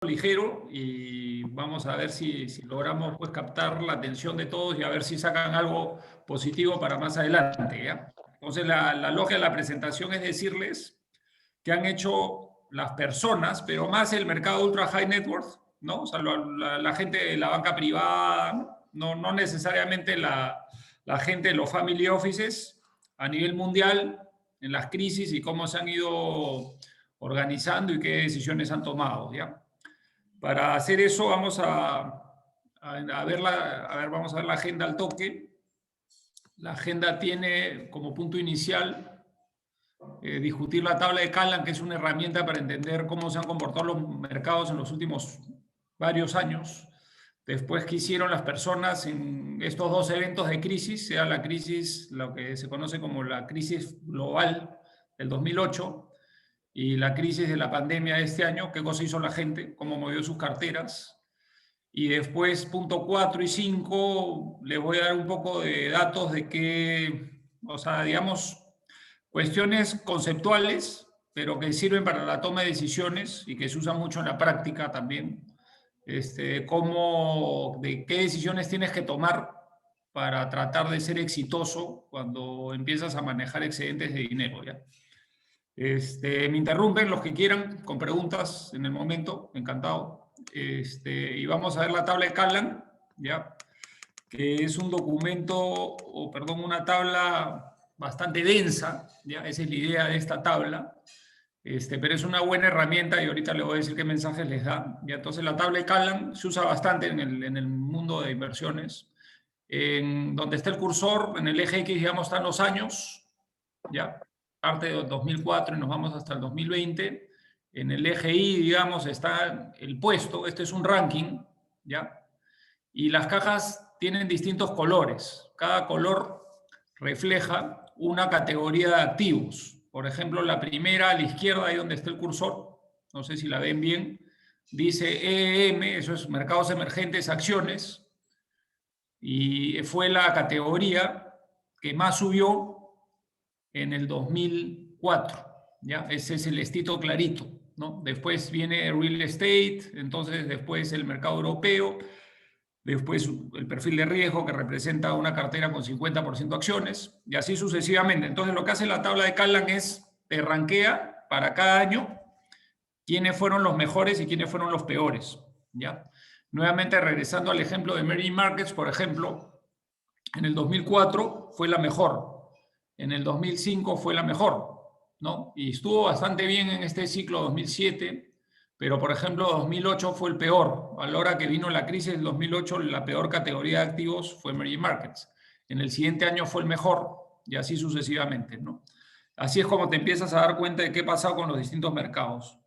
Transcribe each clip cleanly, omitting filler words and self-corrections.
ligero y vamos a ver si logramos pues, captar la atención de todos y a ver si sacan algo positivo para más adelante, ¿ya? Entonces, la lógica de la presentación es decirles que han hecho las personas, pero más el mercado ultra high net worth, ¿no? O sea, la gente de la banca privada, no necesariamente la gente de los family offices a nivel mundial, en las crisis y cómo se han ido organizando y qué decisiones han tomado, ¿ya? Para hacer eso vamos a ver vamos a ver la agenda al toque. La agenda tiene como punto inicial discutir la tabla de Kallan, que es una herramienta para entender cómo se han comportado los mercados en los últimos varios años. Después, qué hicieron las personas en estos dos eventos de crisis, sea la crisis, lo que se conoce como la crisis global del 2008 y la crisis de la pandemia de este año, qué cosa hizo la gente, cómo movió sus carteras. Y después, punto 4 y 5, les voy a dar un poco de datos de qué, o sea, digamos, cuestiones conceptuales, pero que sirven para la toma de decisiones y que se usan mucho en la práctica también. De qué decisiones tienes que tomar para tratar de ser exitoso cuando empiezas a manejar excedentes de dinero, ¿ya? Me interrumpen los que quieran con preguntas en el momento, encantado. Y vamos a ver la tabla de Kallan, ¿ya? Que es un documento, o perdón, una tabla bastante densa, ¿ya? Esa es la idea de esta tabla, pero es una buena herramienta y ahorita le voy a decir qué mensajes les da, ¿ya? Entonces la tabla de Kallan se usa bastante en el mundo de inversiones. En donde está el cursor, en el eje X, digamos, están los años, ¿ya? Parte del 2004 y nos vamos hasta el 2020. En el eje Y, digamos, está el puesto, este es un ranking, ¿ya? Y las cajas tienen distintos colores. Cada color refleja una categoría de activos. Por ejemplo, la primera a la izquierda, ahí donde está el cursor, no sé si la ven bien, dice EEM, eso es mercados emergentes, acciones, y fue la categoría que más subió en el 2004, ¿ya? Ese es el estilo clarito, ¿no? Después viene real estate, entonces después el mercado europeo, después el perfil de riesgo que representa una cartera con 50% acciones, y así sucesivamente. Entonces lo que hace la tabla de Kallan es, te rankea para cada año quiénes fueron los mejores y quiénes fueron los peores, ¿ya? Nuevamente, regresando al ejemplo de Emerging Markets, por ejemplo, en el 2004 fue la mejor, en el 2005 fue la mejor, ¿no? Y estuvo bastante bien en este ciclo 2007, pero por ejemplo 2008 fue el peor. A la hora que vino la crisis del 2008, la peor categoría de activos fue Emerging Markets. En el siguiente año fue el mejor y así sucesivamente, ¿no? Así es como te empiezas a dar cuenta de qué ha pasado con los distintos mercados.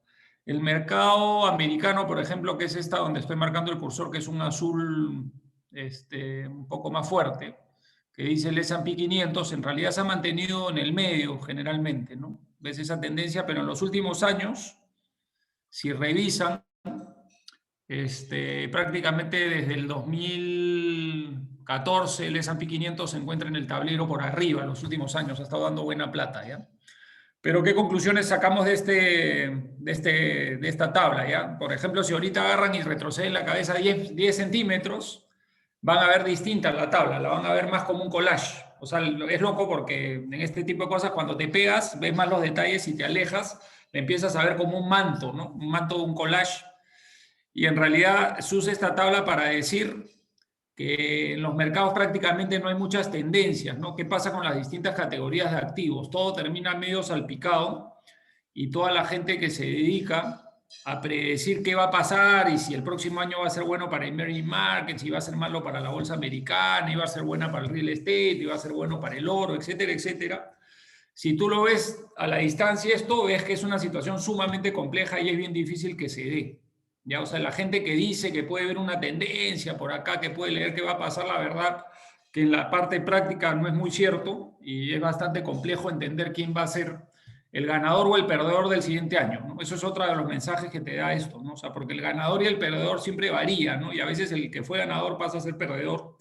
El mercado americano, por ejemplo, que es esta donde estoy marcando el cursor, que es un azul un poco más fuerte, que dice el S&P 500, en realidad se ha mantenido en el medio generalmente, ¿no? Ves esa tendencia, pero en los últimos años, si revisan, prácticamente desde el 2014 el S&P 500 se encuentra en el tablero por arriba, en los últimos años, ha estado dando buena plata, ¿ya? Pero ¿qué conclusiones sacamos de esta tabla, ya? Por ejemplo, si ahorita agarran y retroceden la cabeza 10 centímetros, van a ver distinta la tabla, la van a ver más como un collage. O sea, es loco porque en este tipo de cosas, cuando te pegas, ves más los detalles y te alejas, le empiezas a ver como un manto, ¿no? Un manto, un collage. Y en realidad se usa esta tabla para decir que en los mercados prácticamente no hay muchas tendencias, ¿no? ¿Qué pasa con las distintas categorías de activos? Todo termina medio salpicado y toda la gente que se dedica a predecir qué va a pasar y si el próximo año va a ser bueno para emerging markets, si va a ser malo para la bolsa americana, y va a ser buena para el real estate, y va a ser bueno para el oro, etcétera, etcétera. Si tú lo ves a la distancia esto, ves que es una situación sumamente compleja y es bien difícil que se dé. ¿Ya? O sea, la gente que dice que puede ver una tendencia por acá, que puede leer qué va a pasar, la verdad que en la parte práctica no es muy cierto y es bastante complejo entender quién va a ser el ganador o el perdedor del siguiente año, ¿no? Eso es otro de los mensajes que te da esto, ¿no? O sea, porque el ganador y el perdedor siempre varía, ¿no? Y a veces el que fue ganador pasa a ser perdedor,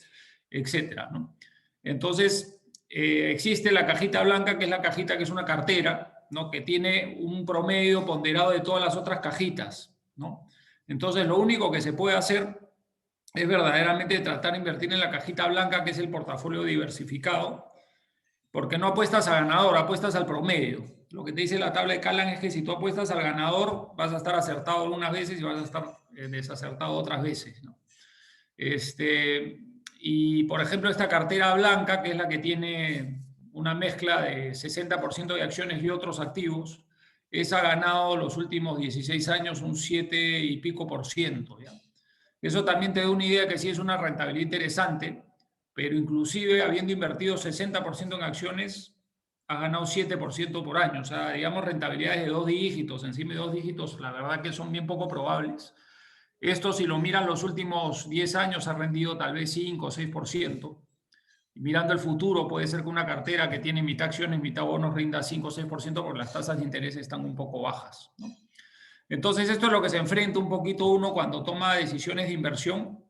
etcétera, ¿no? Entonces, existe la cajita blanca, que es la cajita que es una cartera, ¿no? Que tiene un promedio ponderado de todas las otras cajitas, ¿no? Entonces, lo único que se puede hacer es verdaderamente tratar de invertir en la cajita blanca, que es el portafolio diversificado, porque no apuestas a ganador, apuestas al promedio. Lo que te dice la tabla de Callan es que si tú apuestas al ganador, vas a estar acertado algunas veces y vas a estar desacertado otras veces, ¿no? Y, por ejemplo, esta cartera blanca, que es la que tiene una mezcla de 60% de acciones y otros activos, esa ha ganado los últimos 16 años un 7 y pico por ciento, ¿ya? Eso también te da una idea que sí es una rentabilidad interesante, pero inclusive habiendo invertido 60% en acciones, ha ganado 7% por año. O sea, digamos, rentabilidades de 2 dígitos, encima de 2 dígitos, la verdad que son bien poco probables. Esto, si lo miran los últimos 10 años, ha rendido tal vez 5 o 6%. Y mirando el futuro, puede ser que una cartera que tiene mitad acciones, mitad bonos rinda 5 o 6% porque las tasas de interés están un poco bajas, ¿no? Entonces, esto es lo que se enfrenta un poquito uno cuando toma decisiones de inversión.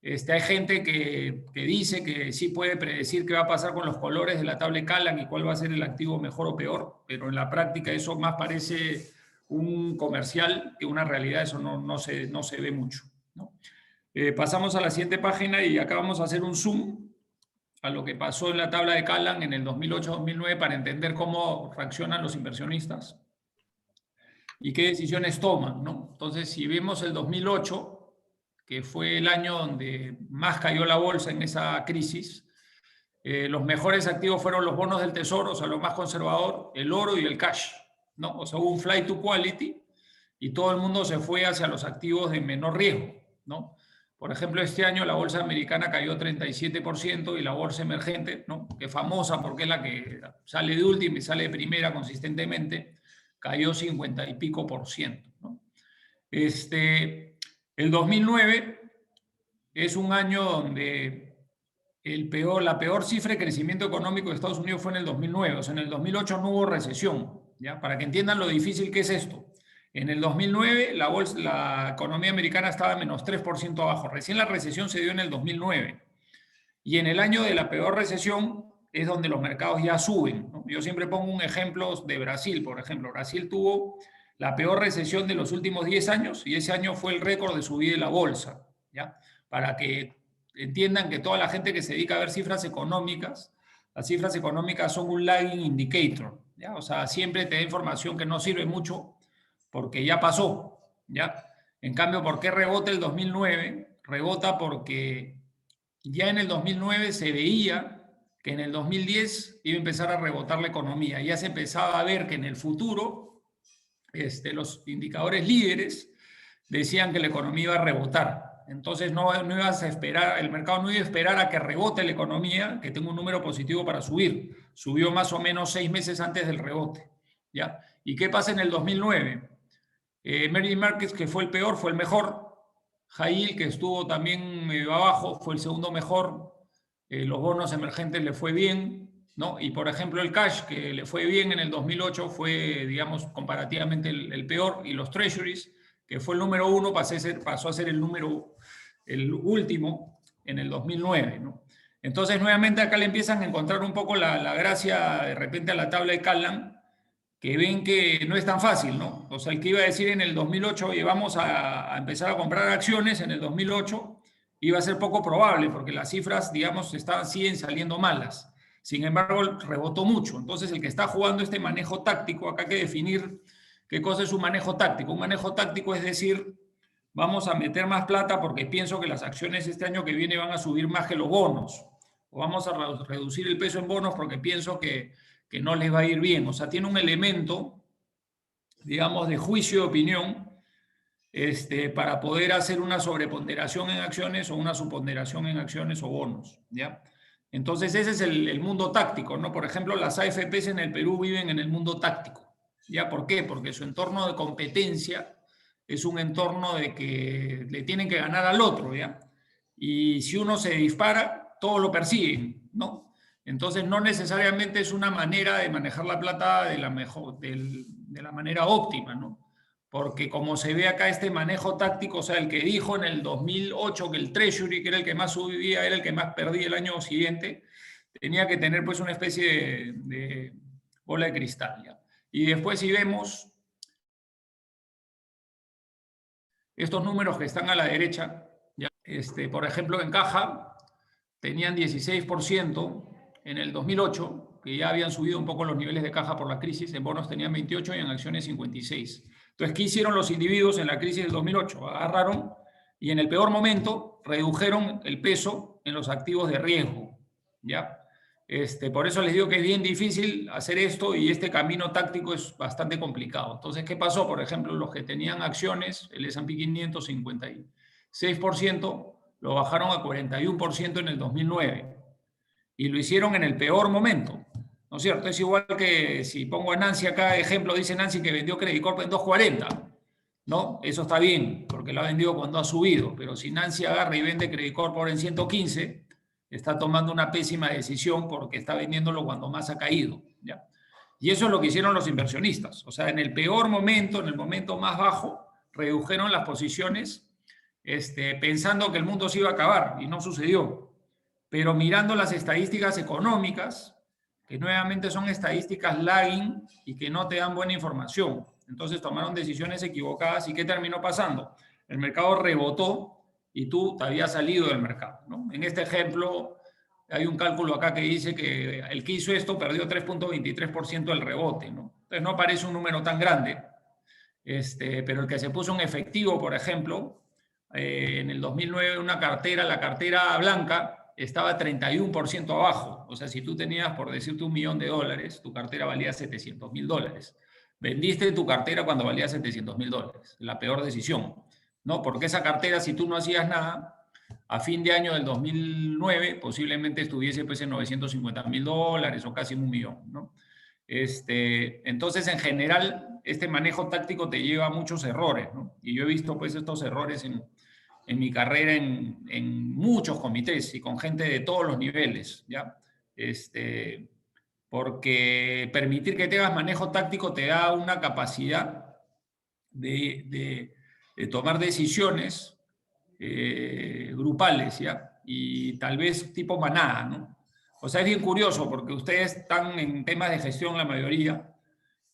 Hay gente que dice que sí puede predecir qué va a pasar con los colores de la tabla Callan y cuál va a ser el activo mejor o peor, pero en la práctica eso más parece un comercial que una realidad. Eso no se ve mucho, ¿no? Pasamos a la siguiente página y acá vamos a hacer un zoom a lo que pasó en la tabla de Callan en el 2008-2009 para entender cómo reaccionan los inversionistas y qué decisiones toman, ¿no? Entonces, si vemos el 2008, que fue el año donde más cayó la bolsa en esa crisis, los mejores activos fueron los bonos del tesoro, o sea, lo más conservador, el oro y el cash, ¿no? O sea, hubo un flight to quality y todo el mundo se fue hacia los activos de menor riesgo, ¿no? Por ejemplo, este año la bolsa americana cayó 37% y la bolsa emergente, ¿no?, que es famosa porque es la que sale de última y sale de primera consistentemente, cayó 50 y pico por ciento, ¿no? El 2009 es un año donde la peor cifra de crecimiento económico de Estados Unidos fue en el 2009. O sea, en el 2008 no hubo recesión, ¿ya? Para que entiendan lo difícil que es esto. En el 2009 la economía americana estaba menos 3% abajo. Recién la recesión se dio en el 2009. Y en el año de la peor recesión es donde los mercados ya suben, ¿no? Yo siempre pongo un ejemplo de Brasil, por ejemplo. Brasil tuvo la peor recesión de los últimos 10 años y ese año fue el récord de subida de la bolsa, ¿ya? Para que entiendan que toda la gente que se dedica a ver cifras económicas, las cifras económicas son un lagging indicator, ¿ya? O sea, siempre te da información que no sirve mucho porque ya pasó, ¿ya? En cambio, ¿por qué rebota el 2009? Rebota porque ya en el 2009 se veía que en el 2010 iba a empezar a rebotar la economía. Ya se empezaba a ver que en el futuro los indicadores líderes decían que la economía iba a rebotar. Entonces no ibas a esperar, el mercado no iba a esperar a que rebote la economía, que tenga un número positivo para subir. Subió más o menos 6 meses antes del rebote, ¿ya? ¿Y qué pasa en el 2009? Emerging Markets, que fue el peor, fue el mejor. High Yield, que estuvo también medio abajo, fue el segundo mejor. Los bonos emergentes le fue bien, ¿no? Y por ejemplo el cash, que le fue bien en el 2008, fue, digamos, comparativamente el peor. Y los treasuries, que fue el número uno, pasó a ser el último en el 2009, ¿no? Entonces, nuevamente acá le empiezan a encontrar un poco la gracia de repente a la tabla de Callan, que ven que no es tan fácil, ¿no? O sea, el que iba a decir en el 2008, oye, vamos a empezar a comprar acciones en el 2008, iba a ser poco probable, porque las cifras, digamos, siguen saliendo malas. Sin embargo, rebotó mucho. Entonces, el que está jugando este manejo táctico, acá hay que definir qué cosa es un manejo táctico. Un manejo táctico es decir, vamos a meter más plata porque pienso que las acciones este año que viene van a subir más que los bonos. O vamos a reducir el peso en bonos porque pienso que no les va a ir bien. O sea, tiene un elemento, digamos, de juicio de opinión, para poder hacer una sobreponderación en acciones o una subponderación en acciones o bonos, ¿ya? Entonces ese es el mundo táctico, ¿no? Por ejemplo, las AFPs en el Perú viven en el mundo táctico, ¿ya? ¿Por qué? Porque su entorno de competencia es un entorno de que le tienen que ganar al otro, ¿ya? Y si uno se dispara, todos lo persiguen, ¿no? Entonces no necesariamente es una manera de manejar la plata de la manera óptima, ¿no? Porque como se ve acá este manejo táctico, o sea, el que dijo en el 2008 que el Treasury, que era el que más subía, era el que más perdía el año siguiente, tenía que tener pues una especie de bola de cristal, ¿ya? Y después si vemos estos números que están a la derecha, ¿ya? Por ejemplo, en caja tenían 16% en el 2008, que ya habían subido un poco los niveles de caja por la crisis, en bonos tenían 28 y en acciones 56. Entonces, ¿qué hicieron los individuos en la crisis del 2008? Agarraron y en el peor momento redujeron el peso en los activos de riesgo, ¿ya? Por eso les digo que es bien difícil hacer esto y este camino táctico es bastante complicado. Entonces, ¿qué pasó? Por ejemplo, los que tenían acciones, el S&P 500, 56%, lo bajaron a 41% en el 2009 y lo hicieron en el peor momento, ¿no es cierto? Es igual que si pongo a Nancy acá, ejemplo, dice Nancy que vendió Credit Corp en 2.40, ¿no? Eso está bien, porque lo ha vendido cuando ha subido, pero si Nancy agarra y vende Credit Corp en 115, está tomando una pésima decisión porque está vendiéndolo cuando más ha caído, ¿ya? Y eso es lo que hicieron los inversionistas, o sea, en el peor momento, en el momento más bajo, redujeron las posiciones pensando que el mundo se iba a acabar y no sucedió. Pero mirando las estadísticas económicas, que nuevamente son estadísticas lagging y que no te dan buena información. Entonces tomaron decisiones equivocadas y ¿qué terminó pasando? El mercado rebotó y tú te habías salido del mercado, ¿no? En este ejemplo hay un cálculo acá que dice que el que hizo esto perdió 3.23% del rebote, ¿no? Entonces no parece un número tan grande, pero el que se puso en efectivo, por ejemplo, en el 2009 una cartera, la cartera blanca, estaba 31% abajo. O sea, si tú tenías, por decirte, $1.000.000, tu cartera valía $700.000. Vendiste tu cartera cuando valía $700.000. La peor decisión, ¿no? Porque esa cartera, si tú no hacías nada, a fin de año del 2009 posiblemente estuviese pues, en $950.000 o casi en 1.000.000, ¿no? Entonces, en general, este manejo táctico te lleva a muchos errores, ¿no? Y yo he visto pues estos errores en mi carrera en muchos comités y con gente de todos los niveles, ¿ya? Porque permitir que tengas manejo táctico te da una capacidad de tomar decisiones grupales, ¿ya? Y tal vez tipo manada, ¿no? O sea, es bien curioso porque ustedes están en temas de gestión la mayoría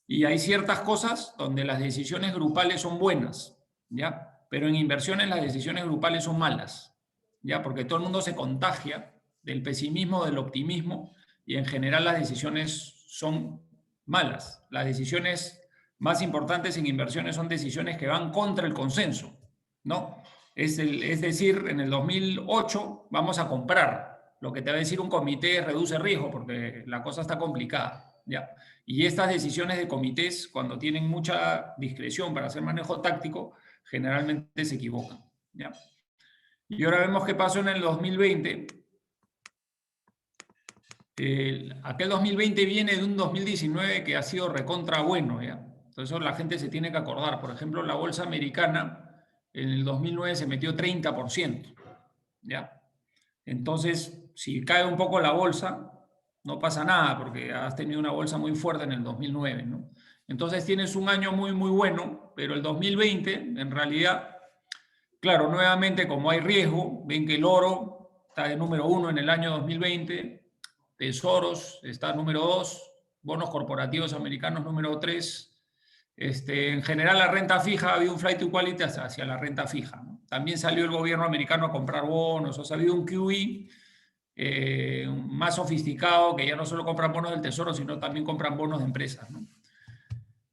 y hay ciertas cosas donde las decisiones grupales son buenas, ¿ya? Pero en inversiones las decisiones grupales son malas, ¿ya? Porque todo el mundo se contagia del pesimismo, del optimismo y en general las decisiones son malas. Las decisiones más importantes en inversiones son decisiones que van contra el consenso, ¿no? Es decir, en el 2008 vamos a comprar. Lo que te va a decir un comité reduce riesgo porque la cosa está complicada, ¿ya? Y estas decisiones de comités, cuando tienen mucha discreción para hacer manejo táctico, generalmente se equivocan, ¿ya? Y ahora vemos qué pasó en el 2020. Aquel 2020 viene de un 2019 que ha sido recontra bueno, ¿ya? Entonces la gente se tiene que acordar. Por ejemplo, la bolsa americana en el 2009 se metió 30%, ¿ya? Entonces, si cae un poco la bolsa, no pasa nada porque has tenido una bolsa muy fuerte en el 2009, ¿no? Entonces tienes un año muy, muy bueno, pero el 2020, en realidad, claro, nuevamente como hay riesgo, ven que el oro está de número 1 en el año 2020, tesoros está número 2, bonos corporativos americanos número 3. En general, la renta fija, ha habido un flight to quality hacia la renta fija, ¿no? También salió el gobierno americano a comprar bonos, o sea, ha habido un QE más sofisticado, que ya no solo compran bonos del tesoro, sino también compran bonos de empresas, ¿no?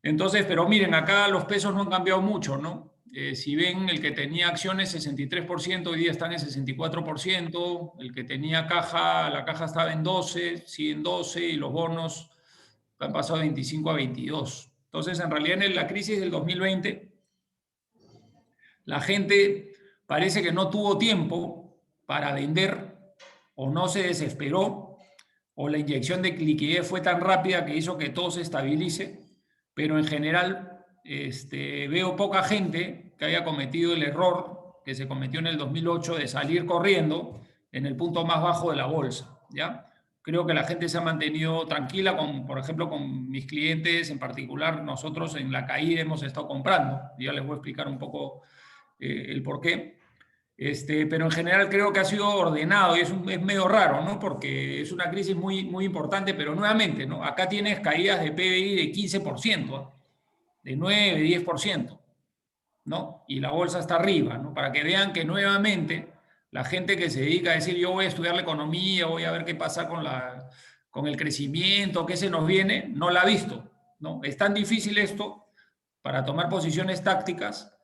Entonces, pero miren, acá los pesos no han cambiado mucho, ¿no? Si ven, el que tenía acciones 63%, hoy día están en 64%, el que tenía caja, la caja estaba en 12, sigue en 12, y los bonos han pasado de 25 a 22. Entonces, en realidad, en la crisis del 2020, la gente parece que no tuvo tiempo para vender o no se desesperó o la inyección de liquidez fue tan rápida que hizo que todo se estabilice, pero en general veo poca gente que haya cometido el error que se cometió en el 2008 de salir corriendo en el punto más bajo de la bolsa, ¿ya? Creo que la gente se ha mantenido tranquila, por ejemplo, con mis clientes en particular, nosotros en la caída hemos estado comprando, ya les voy a explicar un poco el por qué. Pero en general creo que ha sido ordenado y es medio raro, ¿no? Porque es una crisis muy, muy importante, pero nuevamente, ¿no? Acá tienes caídas de PBI de 15%, ¿eh? De 9, 10%. ¿no? Y la bolsa está arriba, ¿no? Para que vean que nuevamente la gente que se dedica a decir yo voy a estudiar la economía, voy a ver qué pasa con el crecimiento, qué se nos viene, no la ha visto, ¿no? Es tan difícil esto para tomar posiciones tácticas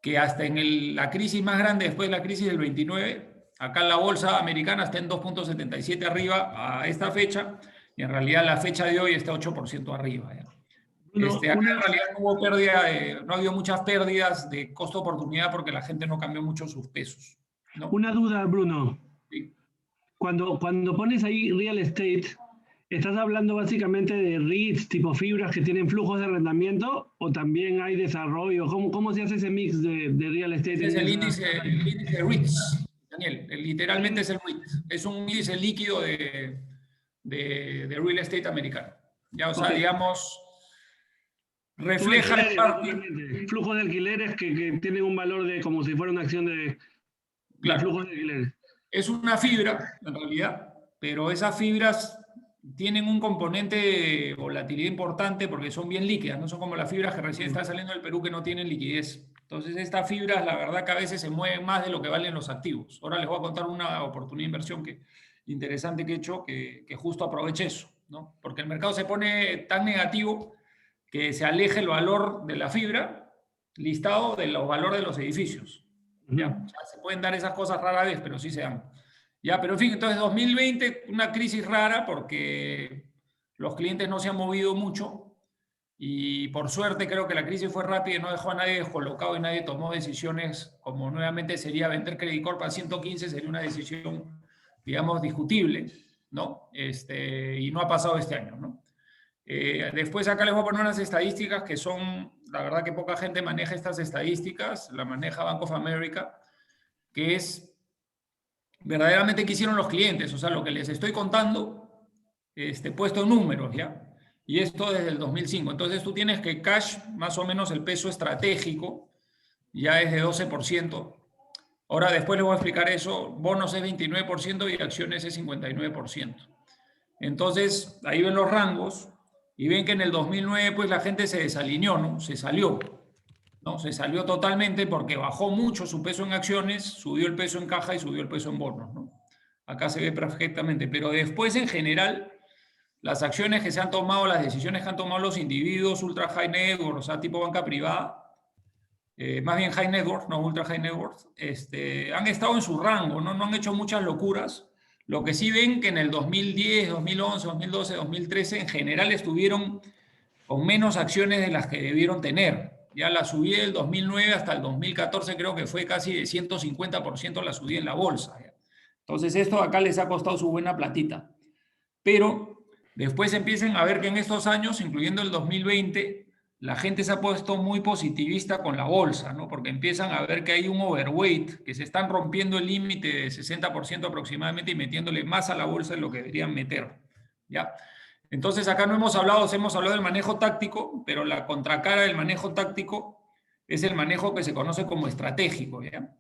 que hasta en la crisis más grande después de la crisis del 29, acá la bolsa americana está en 2,77 arriba a esta fecha y en realidad la fecha de hoy está 8% arriba. ¿Ya? Bruno, Acá en realidad no hubo pérdida, no ha habido muchas pérdidas de costo-oportunidad porque la gente no cambió mucho sus pesos, ¿no? una duda, Bruno. Sí. Cuando pones ahí real estate, ¿estás hablando básicamente de REITs, tipo fibras que tienen flujos de arrendamiento o también hay desarrollo? ¿Cómo se hace ese mix de real estate? Ese es el índice REITs, Daniel. Literalmente es el REITs. Es un índice líquido de real estate americano. Ya, o sea, digamos, refleja en parte. Flujos de alquileres que tienen un valor de como si fuera una acción de Claro, flujos de alquileres. es una fibra, en realidad, pero esas fibras tienen un componente de volatilidad importante porque son bien líquidas, no son como las fibras que recién están saliendo del Perú que no tienen liquidez. Entonces, estas fibras, la verdad que a veces se mueven más de lo que valen los activos. Ahora les voy a contar una oportunidad de inversión interesante que he hecho que justo aproveche eso, ¿no? Porque el mercado se pone tan negativo que se aleja el valor de la fibra listado de los valores de los edificios. ¿Ya? O sea, se pueden dar esas cosas rara vez, pero sí se dan. Ya, pero en fin, entonces 2020, una crisis rara porque los clientes no se han movido mucho y por suerte creo que la crisis fue rápida y no dejó a nadie descolocado y nadie tomó decisiones como nuevamente sería vender Credit Corp a 115, sería una decisión, digamos, discutible, ¿no? Y no ha pasado este año, ¿no? Después acá les voy a poner unas estadísticas que son, la verdad que poca gente maneja estas estadísticas, la maneja Bank of America, que es verdaderamente qué hicieron los clientes, o sea, lo que les estoy contando, puesto en números, ¿ya? Y esto desde el 2005. Entonces tú tienes que cash, más o menos el peso estratégico, ya es de 12%. Ahora después les voy a explicar eso, bonos es 29% y acciones es 59%. Entonces, ahí ven los rangos y ven que en el 2009 pues la gente se desalineó, ¿no? Se salió, ¿no? Se salió totalmente porque bajó mucho su peso en acciones, subió el peso en caja y subió el peso en bonos, ¿no? Acá se ve perfectamente, pero después en general las acciones que se han tomado, las decisiones que han tomado los individuos ultra high net worth, o sea, tipo banca privada, más bien high net worth, no ultra high net worth, han estado en su rango, ¿no? No han hecho muchas locuras. Lo que sí ven que en el 2010, 2011, 2012, 2013 en general estuvieron con menos acciones de las que debieron tener. Ya la subida del 2009 hasta el 2014 creo que fue casi de 150% la subida en la bolsa. ¿Ya? Entonces esto acá les ha costado su buena platita. Pero después empiecen a ver que en estos años, incluyendo el 2020, la gente se ha puesto muy positivista con la bolsa, ¿no? Porque empiezan a ver que hay un overweight, que se están rompiendo el límite de 60% aproximadamente y metiéndole más a la bolsa de lo que deberían meter, ¿ya? Entonces acá no hemos hablado del manejo táctico, pero la contracara del manejo táctico es el manejo que se conoce como estratégico, ¿ya?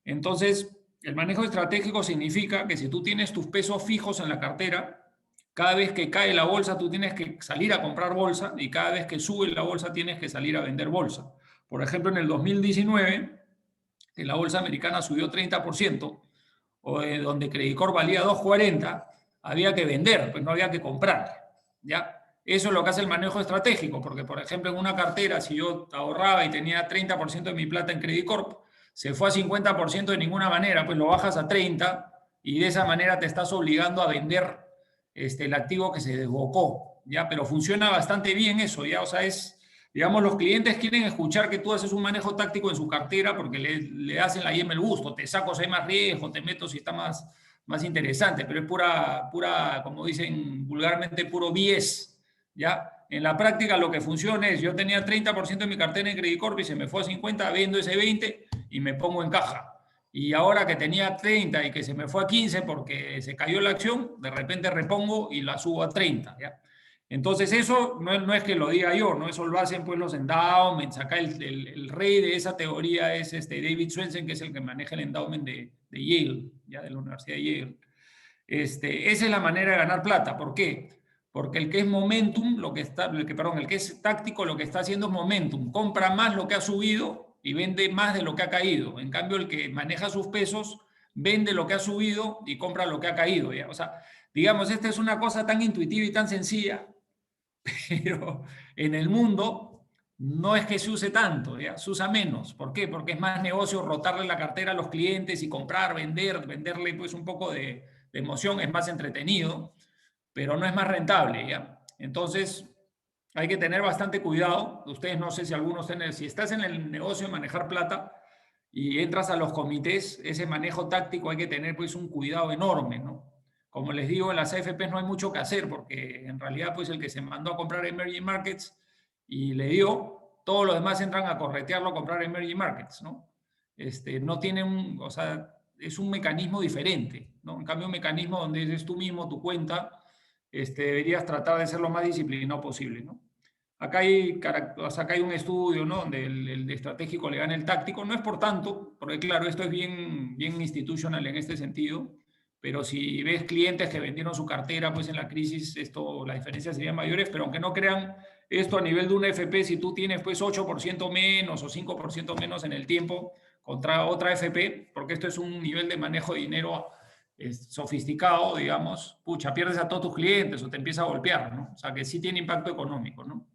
Entonces, el manejo estratégico significa que si tú tienes tus pesos fijos en la cartera, cada vez que cae la bolsa, tú tienes que salir a comprar bolsa y cada vez que sube la bolsa, tienes que salir a vender bolsa. Por ejemplo, en el 2019, que la bolsa americana subió 30%, o donde Credit Corp valía 2.40, había que vender, pues no había que comprar. ¿Ya? Eso es lo que hace el manejo estratégico, porque, por ejemplo, en una cartera, si yo ahorraba y tenía 30% de mi plata en Credit Corp, se fue a 50% de ninguna manera, pues lo bajas a 30% y de esa manera te estás obligando a vender el activo que se desbocó, ¿ya? Pero funciona bastante bien eso, ¿ya? O sea, digamos, los clientes quieren escuchar que tú haces un manejo táctico en su cartera porque le hacen la yema el gusto, te saco si hay más riesgo, te meto si está más interesante, pero es pura, como dicen vulgarmente, puro bies, ¿ya? En la práctica lo que funciona es, yo tenía 30% de mi cartera en Credit Corp y se me fue a 50, vendo ese 20 y me pongo en caja. Y ahora que tenía 30 y que se me fue a 15 porque se cayó la acción, de repente repongo y la subo a 30, ¿ya? Entonces eso no es que lo diga yo, ¿no? Eso lo hacen pues los endowments. Acá el rey de esa teoría es David Swensen, que es el que maneja el endowment de Yale, ya de la Universidad de Yale. Esa es la manera de ganar plata. ¿Por qué? Porque el que es momentum, el que es táctico, lo que está haciendo es momentum. Compra más lo que ha subido y vende más de lo que ha caído. En cambio, el que maneja sus pesos vende lo que ha subido y compra lo que ha caído, ¿ya? O sea, digamos, esta es una cosa tan intuitiva y tan sencilla, pero en el mundo no es que se use tanto, ¿ya? Se usa menos. ¿Por qué? Porque es más negocio rotarle la cartera a los clientes y comprar, vender, venderle pues un poco de emoción, es más entretenido, pero no es más rentable, ¿ya? Entonces, hay que tener bastante cuidado. Ustedes no sé si algunos tienen, si estás en el negocio de manejar plata y entras a los comités, ese manejo táctico hay que tener pues un cuidado enorme, ¿no? Como les digo, en las AFPs no hay mucho que hacer porque en realidad pues el que se mandó a comprar emerging markets y le dio, todos los demás entran a corretearlo a comprar emerging markets, ¿no? No tienen, o sea, es un mecanismo diferente, ¿no? En cambio, un mecanismo donde eres tú mismo, tu cuenta, deberías tratar de ser lo más disciplinado posible, ¿no? O sea, acá hay un estudio, ¿no? Donde el estratégico le gana el táctico. No es por tanto, porque claro, esto es bien, bien institucional en este sentido, pero si ves clientes que vendieron su cartera pues en la crisis, las diferencias serían mayores, pero aunque no crean esto a nivel de una FP, si tú tienes pues 8% menos o 5% menos en el tiempo contra otra FP, porque esto es un nivel de manejo de dinero sofisticado, digamos, pucha, pierdes a todos tus clientes o te empieza a golpear, ¿no? O sea, que sí tiene impacto económico, ¿no?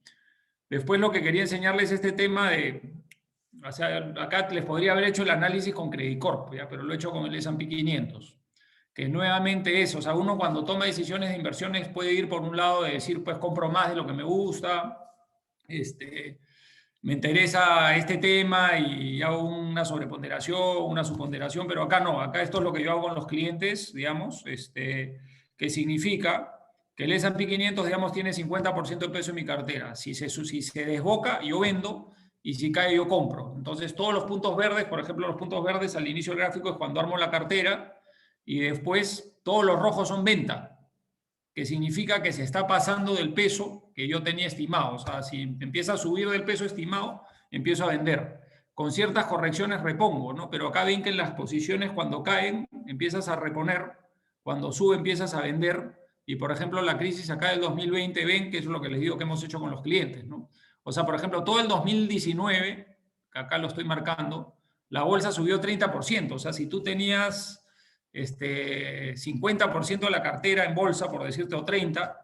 Después lo que quería enseñarles es este tema de, o sea, acá les podría haber hecho el análisis con Credit Corp, ¿ya? Pero lo he hecho con el S&P 500, que nuevamente es, o sea, uno cuando toma decisiones de inversiones puede ir por un lado de decir, pues compro más de lo que me gusta, me interesa este tema y hago una sobreponderación, una subponderación, pero acá no, acá esto es lo que yo hago con los clientes, digamos, que significa que el S&P 500, digamos, tiene 50% de peso en mi cartera. Si se desboca, yo vendo, y si cae, yo compro. Entonces, todos los puntos verdes, por ejemplo, los puntos verdes al inicio del gráfico es cuando armo la cartera, y después todos los rojos son venta, que significa que se está pasando del peso que yo tenía estimado. O sea, si empieza a subir del peso estimado, empiezo a vender. Con ciertas correcciones repongo, ¿no? Pero acá ven que en las posiciones cuando caen, empiezas a reponer, cuando sube empiezas a vender, y por ejemplo la crisis acá del 2020, ven que es lo que les digo que hemos hecho con los clientes, ¿no? O sea, por ejemplo, todo el 2019, que acá lo estoy marcando, la bolsa subió 30%. O sea, si tú tenías 50% de la cartera en bolsa, por decirte, o 30%,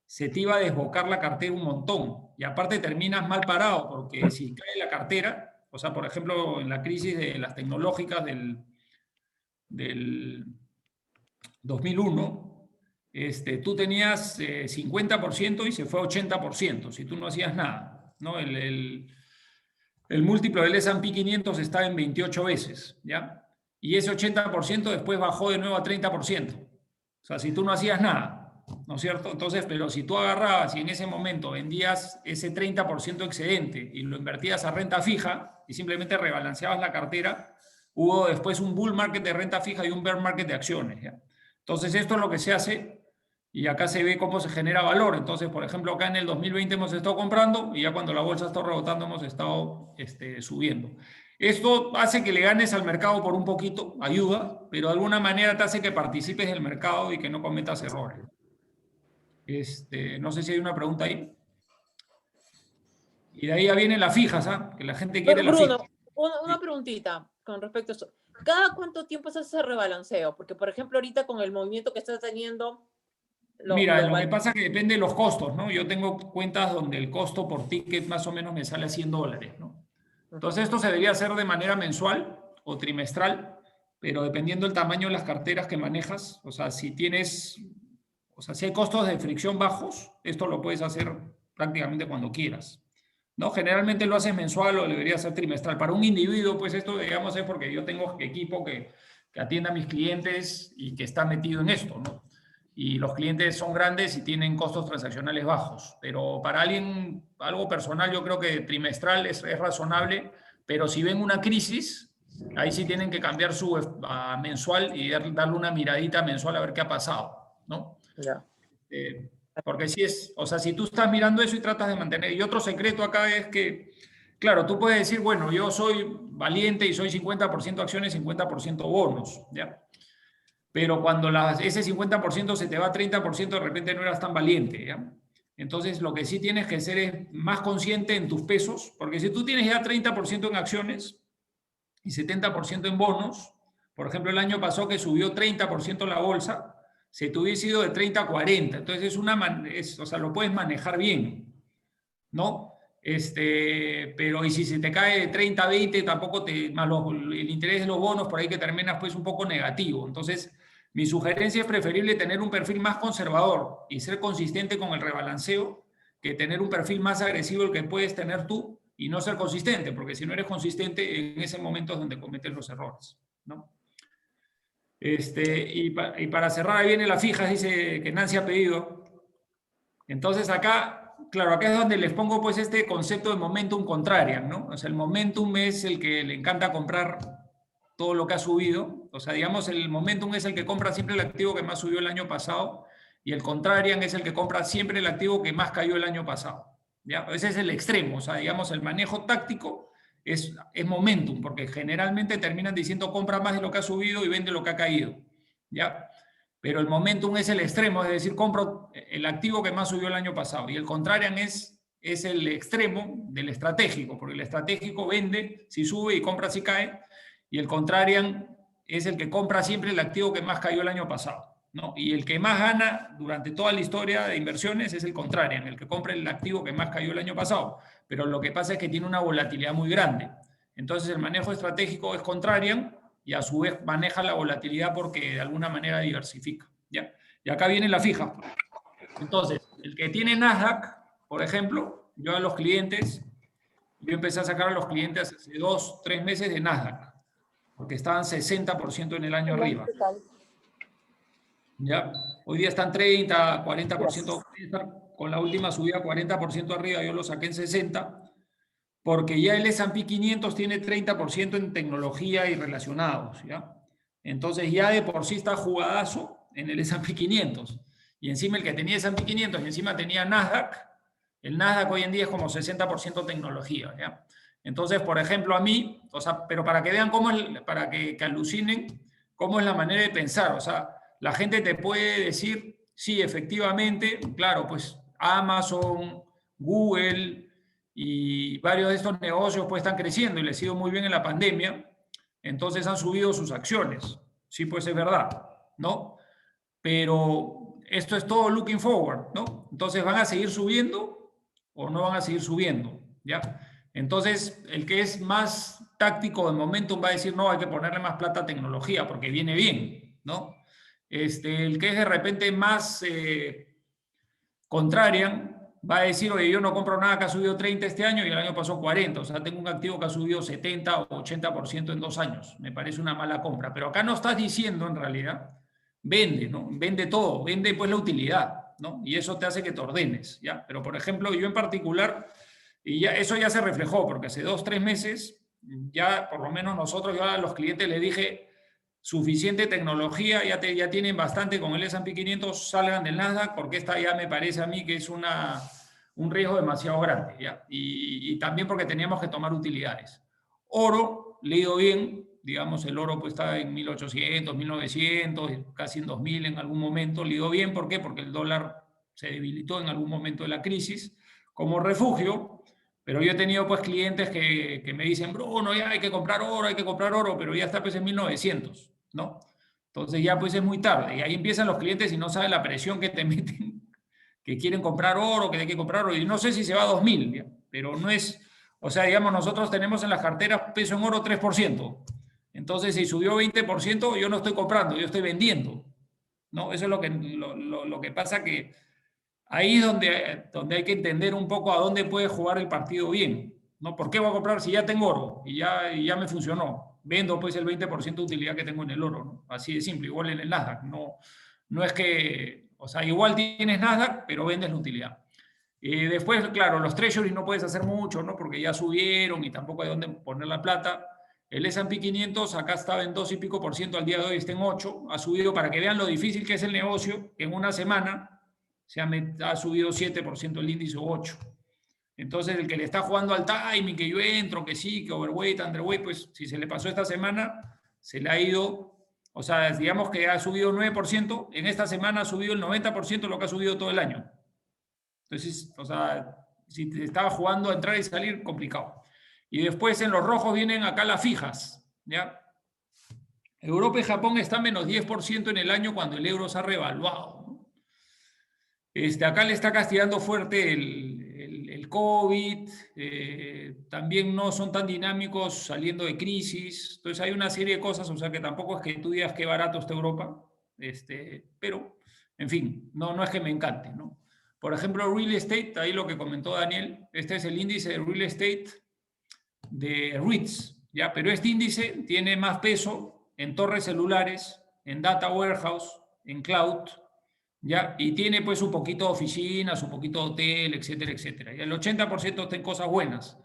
se te iba a desbocar la cartera un montón. Y aparte terminas mal parado, porque si cae la cartera, o sea, por ejemplo, en la crisis de las tecnológicas del 2001, tú tenías 50% y se fue a 80% si tú no hacías nada, ¿no? El múltiplo del S&P 500 está en 28 veces, ¿ya? Y ese 80% después bajó de nuevo a 30%. O sea, si tú no hacías nada, ¿no es cierto? Entonces, pero si tú agarrabas y en ese momento vendías ese 30% excedente y lo invertías a renta fija y simplemente rebalanceabas la cartera, hubo después un bull market de renta fija y un bear market de acciones, ¿ya? Entonces, esto es lo que se hace y acá se ve cómo se genera valor. Entonces, por ejemplo, acá en el 2020 hemos estado comprando y ya cuando la bolsa está rebotando hemos estado subiendo. Esto hace que le ganes al mercado por un poquito, ayuda, pero de alguna manera te hace que participes del mercado y que no cometas errores. No sé si hay una pregunta ahí. Y de ahí ya vienen las fijas, ¿ah? Que la gente quiere las fijas. Bruno, una preguntita con respecto a eso. ¿Cada cuánto tiempo se hace ese rebalanceo? Porque, por ejemplo, ahorita con el movimiento que está teniendo... Mira, lo que pasa es que depende de los costos, ¿no? Yo tengo cuentas donde el costo por ticket más o menos me sale a $100, ¿no? Entonces esto se debería hacer de manera mensual o trimestral, pero dependiendo del tamaño de las carteras que manejas, o sea, si hay costos de fricción bajos, esto lo puedes hacer prácticamente cuando quieras, ¿no? Generalmente lo haces mensual o debería ser trimestral. Para un individuo, pues esto, digamos, es porque yo tengo equipo que atienda a mis clientes y que está metido en esto, ¿no? Y los clientes son grandes y tienen costos transaccionales bajos. Pero para alguien, algo personal, yo creo que trimestral es razonable, pero si ven una crisis, ahí sí tienen que cambiar su mensual y darle una miradita mensual a ver qué ha pasado, ¿no? Ya. Porque si es, o sea, si tú estás mirando eso y tratas de mantener, y otro secreto acá es que, claro, tú puedes decir, bueno, yo soy valiente y soy 50% acciones, 50% bonos, ¿ya? Pero cuando ese 50% se te va a 30%, de repente no eras tan valiente, ¿ya? Entonces, lo que sí tienes que ser es más consciente en tus pesos, porque si tú tienes ya 30% en acciones y 70% en bonos, por ejemplo, el año pasado que subió 30% la bolsa, se te hubiese ido de 30 a 40. Entonces, o sea, lo puedes manejar bien, ¿no? Pero y si se te cae de 30 a 20, tampoco el interés de los bonos por ahí que terminas pues un poco negativo. Entonces, mi sugerencia es preferible tener un perfil más conservador y ser consistente con el rebalanceo que tener un perfil más agresivo el que puedes tener tú y no ser consistente, porque si no eres consistente, en ese momento es donde cometes los errores, ¿no? Y para cerrar, ahí viene la fija, dice que Nancy ha pedido. Entonces acá, claro, acá es donde les pongo pues este concepto de momentum contrarian, ¿no? O sea, el momentum es el que le encanta comprar todo lo que ha subido. O sea, digamos, el momentum es el que compra siempre el activo que más subió el año pasado y el contrarian es el que compra siempre el activo que más cayó el año pasado. ¿Ya? Ese es el extremo, o sea, digamos, el manejo táctico es momentum, porque generalmente terminan diciendo compra más de lo que ha subido y vende lo que ha caído. ¿Ya? Pero el momentum es el extremo, es decir, compro el activo que más subió el año pasado. Y el contrarian es el extremo del estratégico, porque el estratégico vende si sube y compra si cae, y el contrarian es el que compra siempre el activo que más cayó el año pasado, ¿no? Y el que más gana durante toda la historia de inversiones es el contrarian, el que compra el activo que más cayó el año pasado. Pero lo que pasa es que tiene una volatilidad muy grande. Entonces el manejo estratégico es contrarian, y a su vez maneja la volatilidad porque de alguna manera diversifica. ¿Ya? Y acá viene la fija. Entonces, el que tiene Nasdaq, por ejemplo, yo empecé a sacar a los clientes hace 2, 3 meses de Nasdaq, porque estaban 60% en el año arriba. ¿Ya? Hoy día están 30, 40%, con la última subida 40% arriba, yo lo saqué en 60%, porque ya el S&P 500 tiene 30% en tecnología y relacionados, ¿ya? Entonces ya de por sí está jugadazo en el S&P 500. Y encima el que tenía S&P 500 y encima tenía Nasdaq, el Nasdaq hoy en día es como 60% tecnología, ¿ya? Entonces, por ejemplo, a mí, o sea, pero para que vean cómo es, para que alucinen cómo es la manera de pensar, o sea, la gente te puede decir, sí, efectivamente, claro, pues Amazon, Google y varios de estos negocios pues están creciendo y les ha ido muy bien en la pandemia, entonces han subido sus acciones. Sí, pues es verdad, ¿no? Pero esto es todo looking forward, ¿no? Entonces, ¿van a seguir subiendo o no van a seguir subiendo? ¿Ya? Entonces, el que es más táctico de momento va a decir, no, hay que ponerle más plata a tecnología porque viene bien, ¿no? El que es de repente más contrarian, va a decir, oye, yo no compro nada que ha subido 30 este año y el año pasó 40, o sea, tengo un activo que ha subido 70 o 80% en 2 años, me parece una mala compra. Pero acá no estás diciendo en realidad, vende, ¿no? Vende todo, vende pues la utilidad, ¿no? Y eso te hace que te ordenes, ¿ya? Pero por ejemplo, yo en particular, y ya, eso ya se reflejó, porque hace 2, 3 meses, ya por lo menos nosotros, yo a los clientes les dije, suficiente tecnología, ya tienen bastante con el S&P 500, salgan del Nasdaq, porque esta ya me parece a mí que es un riesgo demasiado grande, ¿ya? Y también porque teníamos que tomar utilidades. Oro, leído bien, digamos, el oro pues está en 1800, 1900, casi en 2000 en algún momento, leído bien, ¿por qué? Porque el dólar se debilitó en algún momento de la crisis como refugio. Pero yo he tenido pues clientes que me dicen, Bruno, ya hay que comprar oro, pero ya está pues en 1900, ¿no? Entonces ya pues es muy tarde. Y ahí empiezan los clientes y no saben la presión que te meten, que quieren comprar oro, que hay que comprar oro. Y no sé si se va a 2000, ¿ya? Pero no es, o sea, digamos, nosotros tenemos en las carteras peso en oro 3%. Entonces si subió 20%, yo no estoy comprando, yo estoy vendiendo, ¿no? Eso es lo que pasa que ahí es donde hay que entender un poco a dónde puede jugar el partido bien, ¿no? ¿Por qué voy a comprar si ya tengo oro y ya me funcionó? Vendo pues el 20% de utilidad que tengo en el oro, ¿no? Así de simple, igual en el Nasdaq. No es que, o sea, igual tienes Nasdaq, pero vendes la utilidad. Después, claro, los treasuries no puedes hacer mucho, ¿no? Porque ya subieron y tampoco hay dónde poner la plata. El S&P 500 acá estaba en 2 y pico por ciento, al día de hoy está en 8. Ha subido para que vean lo difícil que es el negocio. En una semana ha subido 7% el índice, 8%. Entonces, el que le está jugando al timing, que yo entro, que sí, que overweight, underweight, pues si se le pasó esta semana, se le ha ido, o sea, digamos que ha subido 9%, en esta semana ha subido el 90% de lo que ha subido todo el año. Entonces, o sea, si te estaba jugando a entrar y salir, complicado. Y después en los rojos vienen acá las fijas, ¿ya? Europa y Japón están menos 10% en el año cuando el euro se ha revaluado, ¿no? Acá le está castigando fuerte el COVID, también no son tan dinámicos saliendo de crisis, entonces hay una serie de cosas, o sea que tampoco es que tú digas qué barato está Europa, pero, en fin, no es que me encante, ¿no? Por ejemplo, real estate, ahí lo que comentó Daniel, este es el índice de real estate de REITs, ¿ya? Pero este índice tiene más peso en torres celulares, en data warehouse, en cloud, ¿ya? Y tiene pues un poquito de oficinas, un poquito de hotel, etcétera, etcétera. Y el 80% está en cosas buenas,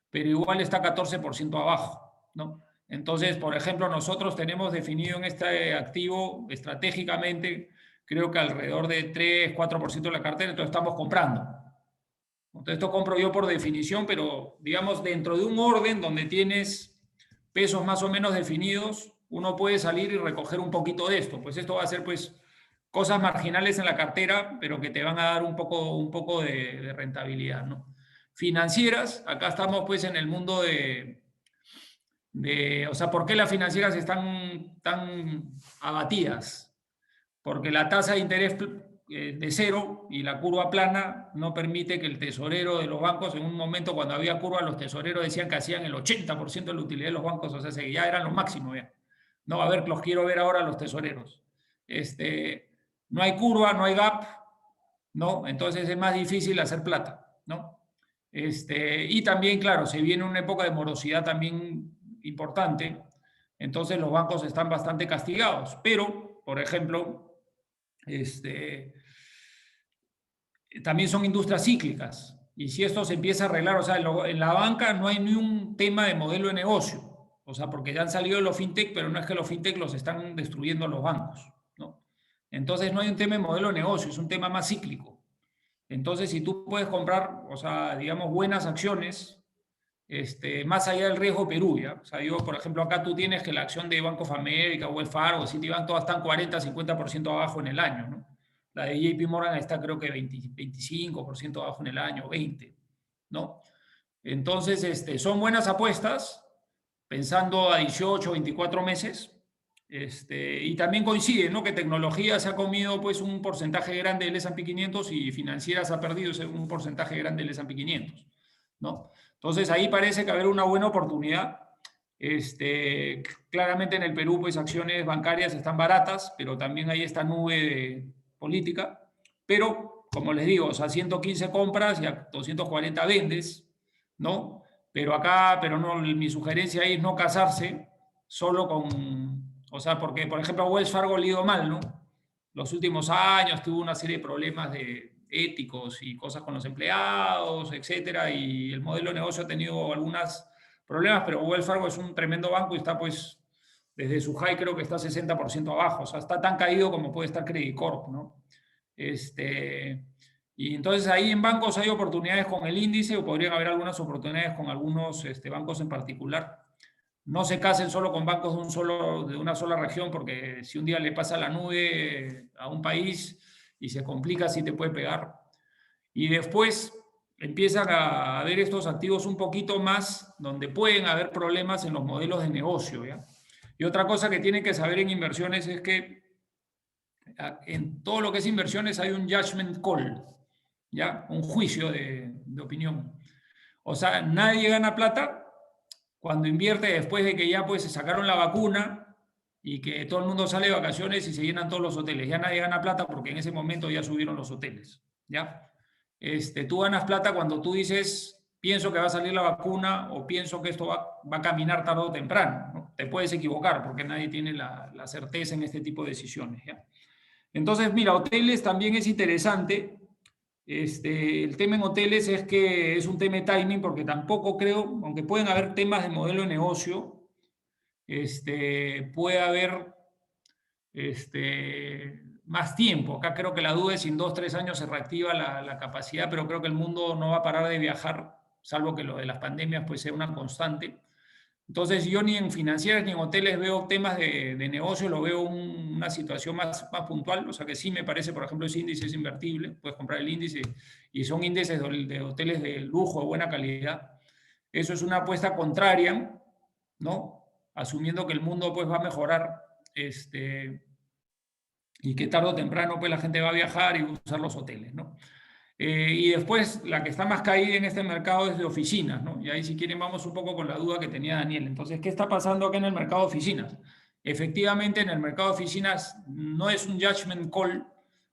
pero igual está 14% abajo, ¿no? Entonces, por ejemplo, nosotros tenemos definido en este activo estratégicamente, creo que alrededor de 3, 4% de la cartera, entonces estamos comprando. Entonces, esto compro yo por definición, pero digamos dentro de un orden donde tienes pesos más o menos definidos, uno puede salir y recoger un poquito de esto. Pues esto va a ser pues cosas marginales en la cartera, pero que te van a dar un poco de rentabilidad, ¿no? Financieras, acá estamos pues en el mundo o sea, ¿por qué las financieras están tan abatidas? Porque la tasa de interés de cero y la curva plana no permite que el tesorero de los bancos, en un momento cuando había curva, los tesoreros decían que hacían el 80% de la utilidad de los bancos, o sea, que ya eran lo máximo, ya. No, a ver, los quiero ver ahora los tesoreros. No hay curva, no hay gap, ¿no? Entonces es más difícil hacer plata, ¿no? Y también, claro, se viene una época de morosidad también importante, entonces los bancos están bastante castigados, pero, por ejemplo, también son industrias cíclicas, y si esto se empieza a arreglar, o sea, en la banca no hay ni un tema de modelo de negocio, o sea, porque ya han salido los fintech, pero no es que los fintech los están destruyendo los bancos, ¿no? Entonces no hay un tema de modelo de negocio, es un tema más cíclico. Entonces, si tú puedes comprar, o sea, digamos, buenas acciones, más allá del riesgo Perú, ¿ya? O sea, yo, por ejemplo, acá tú tienes que la acción de Bank of America, Wells Fargo, Citibank, todas están 40-50% abajo en el año, ¿no? La de JP Morgan está creo que 25% abajo en el año, 20%, ¿no? Entonces, son buenas apuestas, pensando a 18, 24 meses, y también coincide, ¿no? Que tecnología se ha comido pues un porcentaje grande del S&P 500 y financieras ha perdido un porcentaje grande del S&P 500, ¿no? Entonces ahí parece que haber una buena oportunidad. Claramente en el Perú pues acciones bancarias están baratas, pero también hay esta nube de política. Pero como les digo, o sea, 115 compras y a 240 vendes, ¿no? Pero acá, no, mi sugerencia ahí es no casarse solo con, o sea, porque por ejemplo Wells Fargo le ha ido mal, ¿no? Los últimos años tuvo una serie de problemas éticos y cosas con los empleados, etcétera, y el modelo de negocio ha tenido algunos problemas, pero Wells Fargo es un tremendo banco y está pues desde su high creo que está 60% abajo, o sea, está tan caído como puede estar Credit Corp, ¿no? Y entonces ahí en bancos hay oportunidades con el índice o podrían haber algunas oportunidades con algunos bancos en particular. No se casen solo con bancos de una sola región, porque si un día le pasa la nube a un país y se complica, sí te puede pegar. Y después empiezan a ver estos activos un poquito más, donde pueden haber problemas en los modelos de negocio, ¿ya? Y otra cosa que tienen que saber en inversiones es que en todo lo que es inversiones hay un judgment call, ¿ya? Un juicio de opinión. O sea, nadie gana plata cuando invierte después de que ya pues se sacaron la vacuna y que todo el mundo sale de vacaciones y se llenan todos los hoteles. Ya nadie gana plata porque en ese momento ya subieron los hoteles, ¿ya? Tú ganas plata cuando tú dices, pienso que va a salir la vacuna o pienso que esto va a caminar tarde o temprano, ¿no? Te puedes equivocar porque nadie tiene la certeza en este tipo de decisiones, ¿ya? Entonces, mira, hoteles también es interesante. El tema en hoteles es que es un tema de timing porque tampoco creo, aunque pueden haber temas de modelo de negocio, puede haber más tiempo. Acá creo que la duda es si en 2-3 años se reactiva la capacidad, pero creo que el mundo no va a parar de viajar, salvo que lo de las pandemias pues sea una constante. Entonces yo ni en financieras ni en hoteles veo temas de negocio, lo veo una situación más puntual, o sea que sí me parece, por ejemplo, ese índice es invertible, puedes comprar el índice y son índices de hoteles de lujo, de buena calidad. Eso es una apuesta contraria, ¿no? Asumiendo que el mundo pues va a mejorar, y que tarde o temprano pues la gente va a viajar y va a usar los hoteles, ¿no? Y después, la que está más caída en este mercado es de oficinas, ¿no? Y ahí, si quieren, vamos un poco con la duda que tenía Daniel. Entonces, ¿qué está pasando acá en el mercado de oficinas? Efectivamente, en el mercado de oficinas no es un judgment call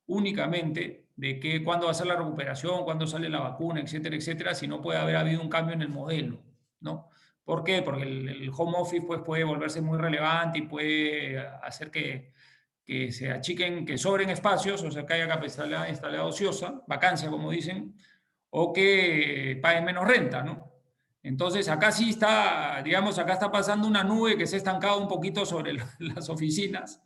únicamente de que cuándo va a ser la recuperación, cuándo sale la vacuna, etcétera, etcétera, sino puede haber habido un cambio en el modelo, ¿no? ¿Por qué? Porque el home office pues, puede volverse muy relevante y puede hacer que se achiquen, que sobren espacios, o sea, que haya capacidad instalada ociosa, vacancia, como dicen, o que paguen menos renta, ¿no? Entonces, acá sí está, digamos, acá está pasando una nube que se ha estancado un poquito sobre las oficinas,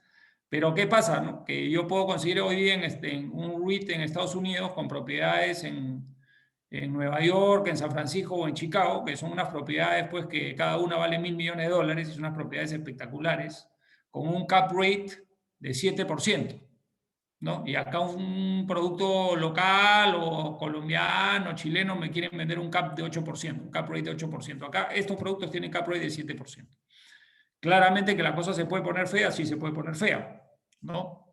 pero ¿qué pasa, no? Que yo puedo conseguir hoy día en un REIT en Estados Unidos con propiedades en Nueva York, en San Francisco o en Chicago, que son unas propiedades pues que cada una vale $1.000 millones, y son unas propiedades espectaculares, con un cap rate de 7%, ¿no? Y acá un producto local o colombiano, chileno, me quieren vender un cap de 8%, un cap rate de 8%. Acá estos productos tienen cap rate de 7%. Claramente que la cosa se puede poner fea, sí se puede poner fea, ¿no?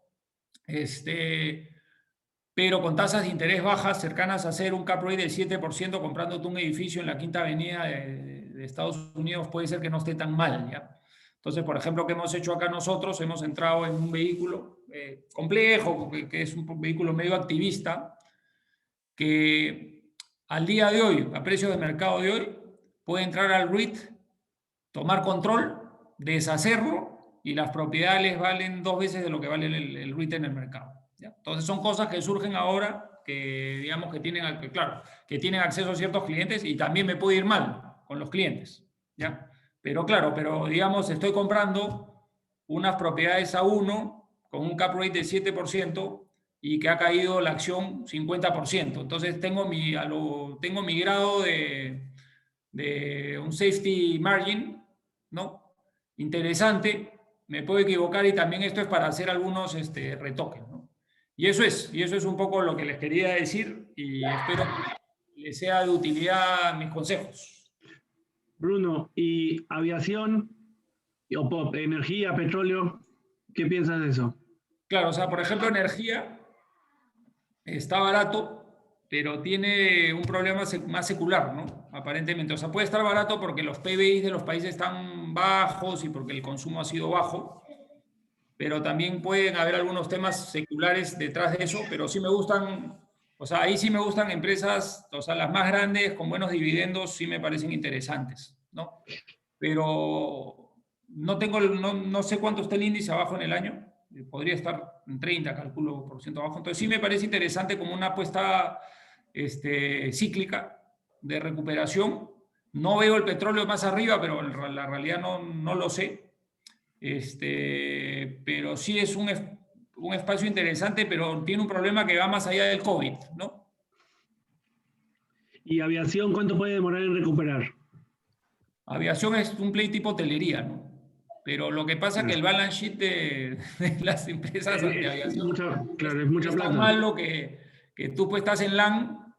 Pero con tasas de interés bajas, cercanas a ser un cap rate del 7%, comprándote un edificio en la Quinta Avenida de Estados Unidos, puede ser que no esté tan mal, ¿ya? Entonces, por ejemplo, ¿qué hemos hecho acá nosotros? Hemos entrado en un vehículo complejo, que es un vehículo medio activista, que al día de hoy, a precio de mercado de hoy, puede entrar al REIT, tomar control, deshacerlo, y las propiedades valen 2 veces de lo que vale el REIT en el mercado, ¿ya? Entonces son cosas que surgen ahora, que digamos que tienen, claro, que tienen acceso a ciertos clientes, y también me puede ir mal con los clientes, ¿ya? Pero claro, digamos, estoy comprando unas propiedades a 1 con un cap rate de 7% y que ha caído la acción 50%. Entonces tengo mi grado de un safety margin, ¿no? Interesante, me puedo equivocar, y también esto es para hacer algunos retoques, ¿no? Y eso es un poco lo que les quería decir, y espero que les sea de utilidad mis consejos. Bruno, ¿y aviación, o energía, petróleo? ¿Qué piensas de eso? Claro, o sea, por ejemplo, energía está barato, pero tiene un problema más secular, ¿no? Aparentemente. O sea, puede estar barato porque los PBI de los países están bajos y porque el consumo ha sido bajo, pero también pueden haber algunos temas seculares detrás de eso, pero sí me gustan, o sea, ahí sí me gustan empresas, o sea, las más grandes con buenos dividendos sí me parecen interesantes, ¿no? Pero no sé cuánto está el índice abajo en el año, podría estar en 30, calculo, por ciento abajo. Entonces sí me parece interesante como una apuesta cíclica de recuperación. No veo el petróleo más arriba, pero la realidad no lo sé. Pero sí es un espacio interesante, pero tiene un problema que va más allá del COVID, ¿no? ¿Y aviación cuánto puede demorar en recuperar? Aviación es un play tipo hotelería, ¿no? Pero lo que pasa es que el balance sheet de las empresas de aviación claro, es mucha es plata. tan malo que tú pues estás en LAN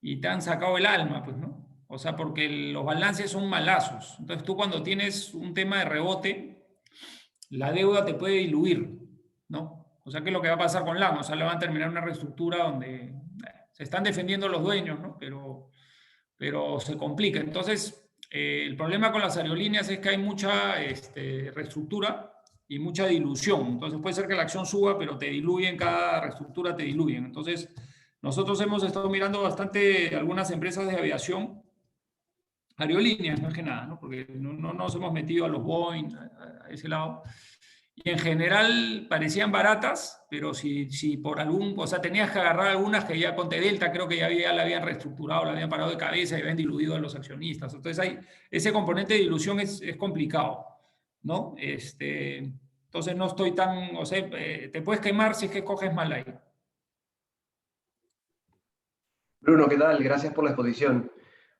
y te han sacado el alma, pues, ¿no? O sea, porque los balances son malazos. Entonces tú, cuando tienes un tema de rebote, la deuda te puede diluir, ¿no? O sea, ¿qué es lo que va a pasar con LAN? O sea, le van a terminar una reestructura donde se están defendiendo los dueños, ¿no? Pero se complica. Entonces, el problema con las aerolíneas es que hay mucha reestructura y mucha dilución. Entonces puede ser que la acción suba, pero te diluyen, cada reestructura te diluyen. Entonces, nosotros hemos estado mirando bastante algunas empresas de aviación, aerolíneas más que nada, ¿no? Porque no nos hemos metido a los Boeing, a ese lado. Y en general parecían baratas, pero si por o sea, tenías que agarrar algunas que ya, Conte Delta, creo que ya la habían reestructurado, la habían parado de cabeza y habían diluido a los accionistas. Entonces ese componente de dilución es complicado, ¿no? Entonces no estoy tan, o sea, te puedes quemar si es que coges mal ahí. Bruno, ¿qué tal? Gracias por la exposición.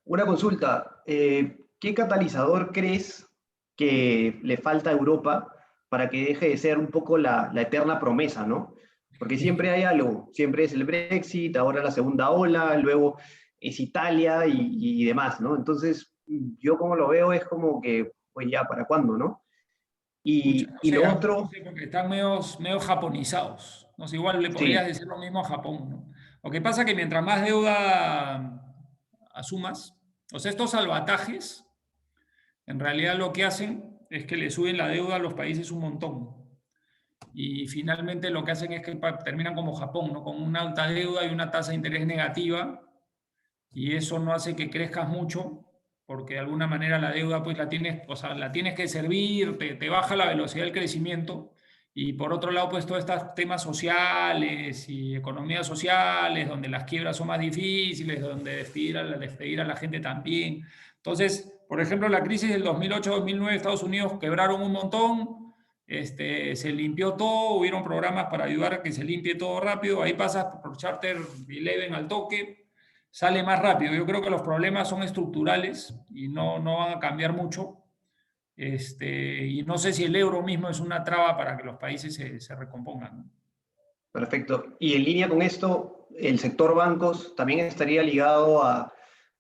Una consulta, ¿qué ¿qué catalizador crees que le falta a Europa para que deje de ser un poco la eterna promesa, ¿no? Porque siempre hay algo, siempre es el Brexit, ahora la segunda ola, luego es Italia y demás, ¿no? Entonces, yo como lo veo es como que, pues ya, ¿para cuándo, no? Pucha, no Y sé, lo no otro, sé, porque están medio japonizados. No sé, igual le podrías sí, decir lo mismo a Japón, ¿no? Lo que pasa es que mientras más deuda asumas, o sea, estos salvatajes, en realidad lo que hacen es que le suben la deuda a los países un montón. Y finalmente lo que hacen es que terminan como Japón, ¿no? Con una alta deuda y una tasa de interés negativa, y eso no hace que crezcas mucho, porque de alguna manera la deuda pues la tienes, o sea, la tienes que servir, te baja la velocidad del crecimiento, y por otro lado pues todos estos temas sociales y economías sociales, donde las quiebras son más difíciles, donde despedir a la gente también. Entonces, por ejemplo, la crisis del 2008-2009, Estados Unidos quebraron un montón, se limpió todo, hubieron programas para ayudar a que se limpie todo rápido, ahí pasas por Charter 11 al toque, sale más rápido. Yo creo que los problemas son estructurales y no van a cambiar mucho. Y no sé si el euro mismo es una traba para que los países se recompongan, ¿no? perfecto. Y en línea con esto, el sector bancos también estaría ligado a,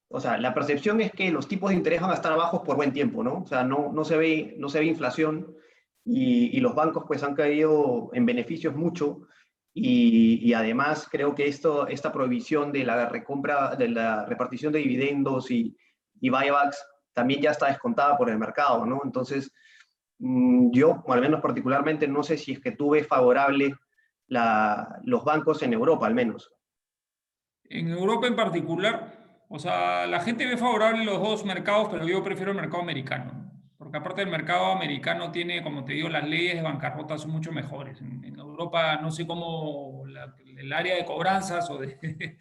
o sea, la percepción es que los tipos de interés van a estar bajos por buen tiempo, ¿no? O sea, no se ve inflación y los bancos pues han caído en beneficios mucho y además creo que esta prohibición de la recompra, de la repartición de dividendos y buybacks también ya está descontada por el mercado, ¿no? Entonces, yo, o al menos particularmente, no sé si es que tú ves favorable los bancos en Europa, al menos. En Europa en particular, o sea, la gente ve favorable los dos mercados, pero yo prefiero el mercado americano, ¿no? Porque aparte el mercado americano tiene, como te digo, las leyes de bancarrota son mucho mejores. En Europa no sé cómo el área de cobranzas o de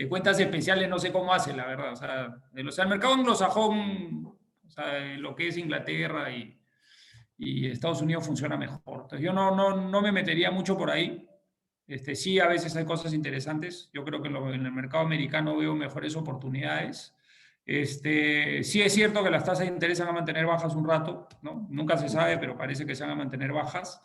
cuentas especiales no sé cómo hace, la verdad. O sea, el mercado anglosajón, o sea, lo que es Inglaterra y Estados Unidos funciona mejor. Entonces yo no me metería mucho por ahí. Sí, a veces hay cosas interesantes. Yo creo que en el mercado americano veo mejores oportunidades. Sí es cierto que las tasas de interés se van a mantener bajas un rato, ¿no? Nunca se sabe, pero parece que se van a mantener bajas.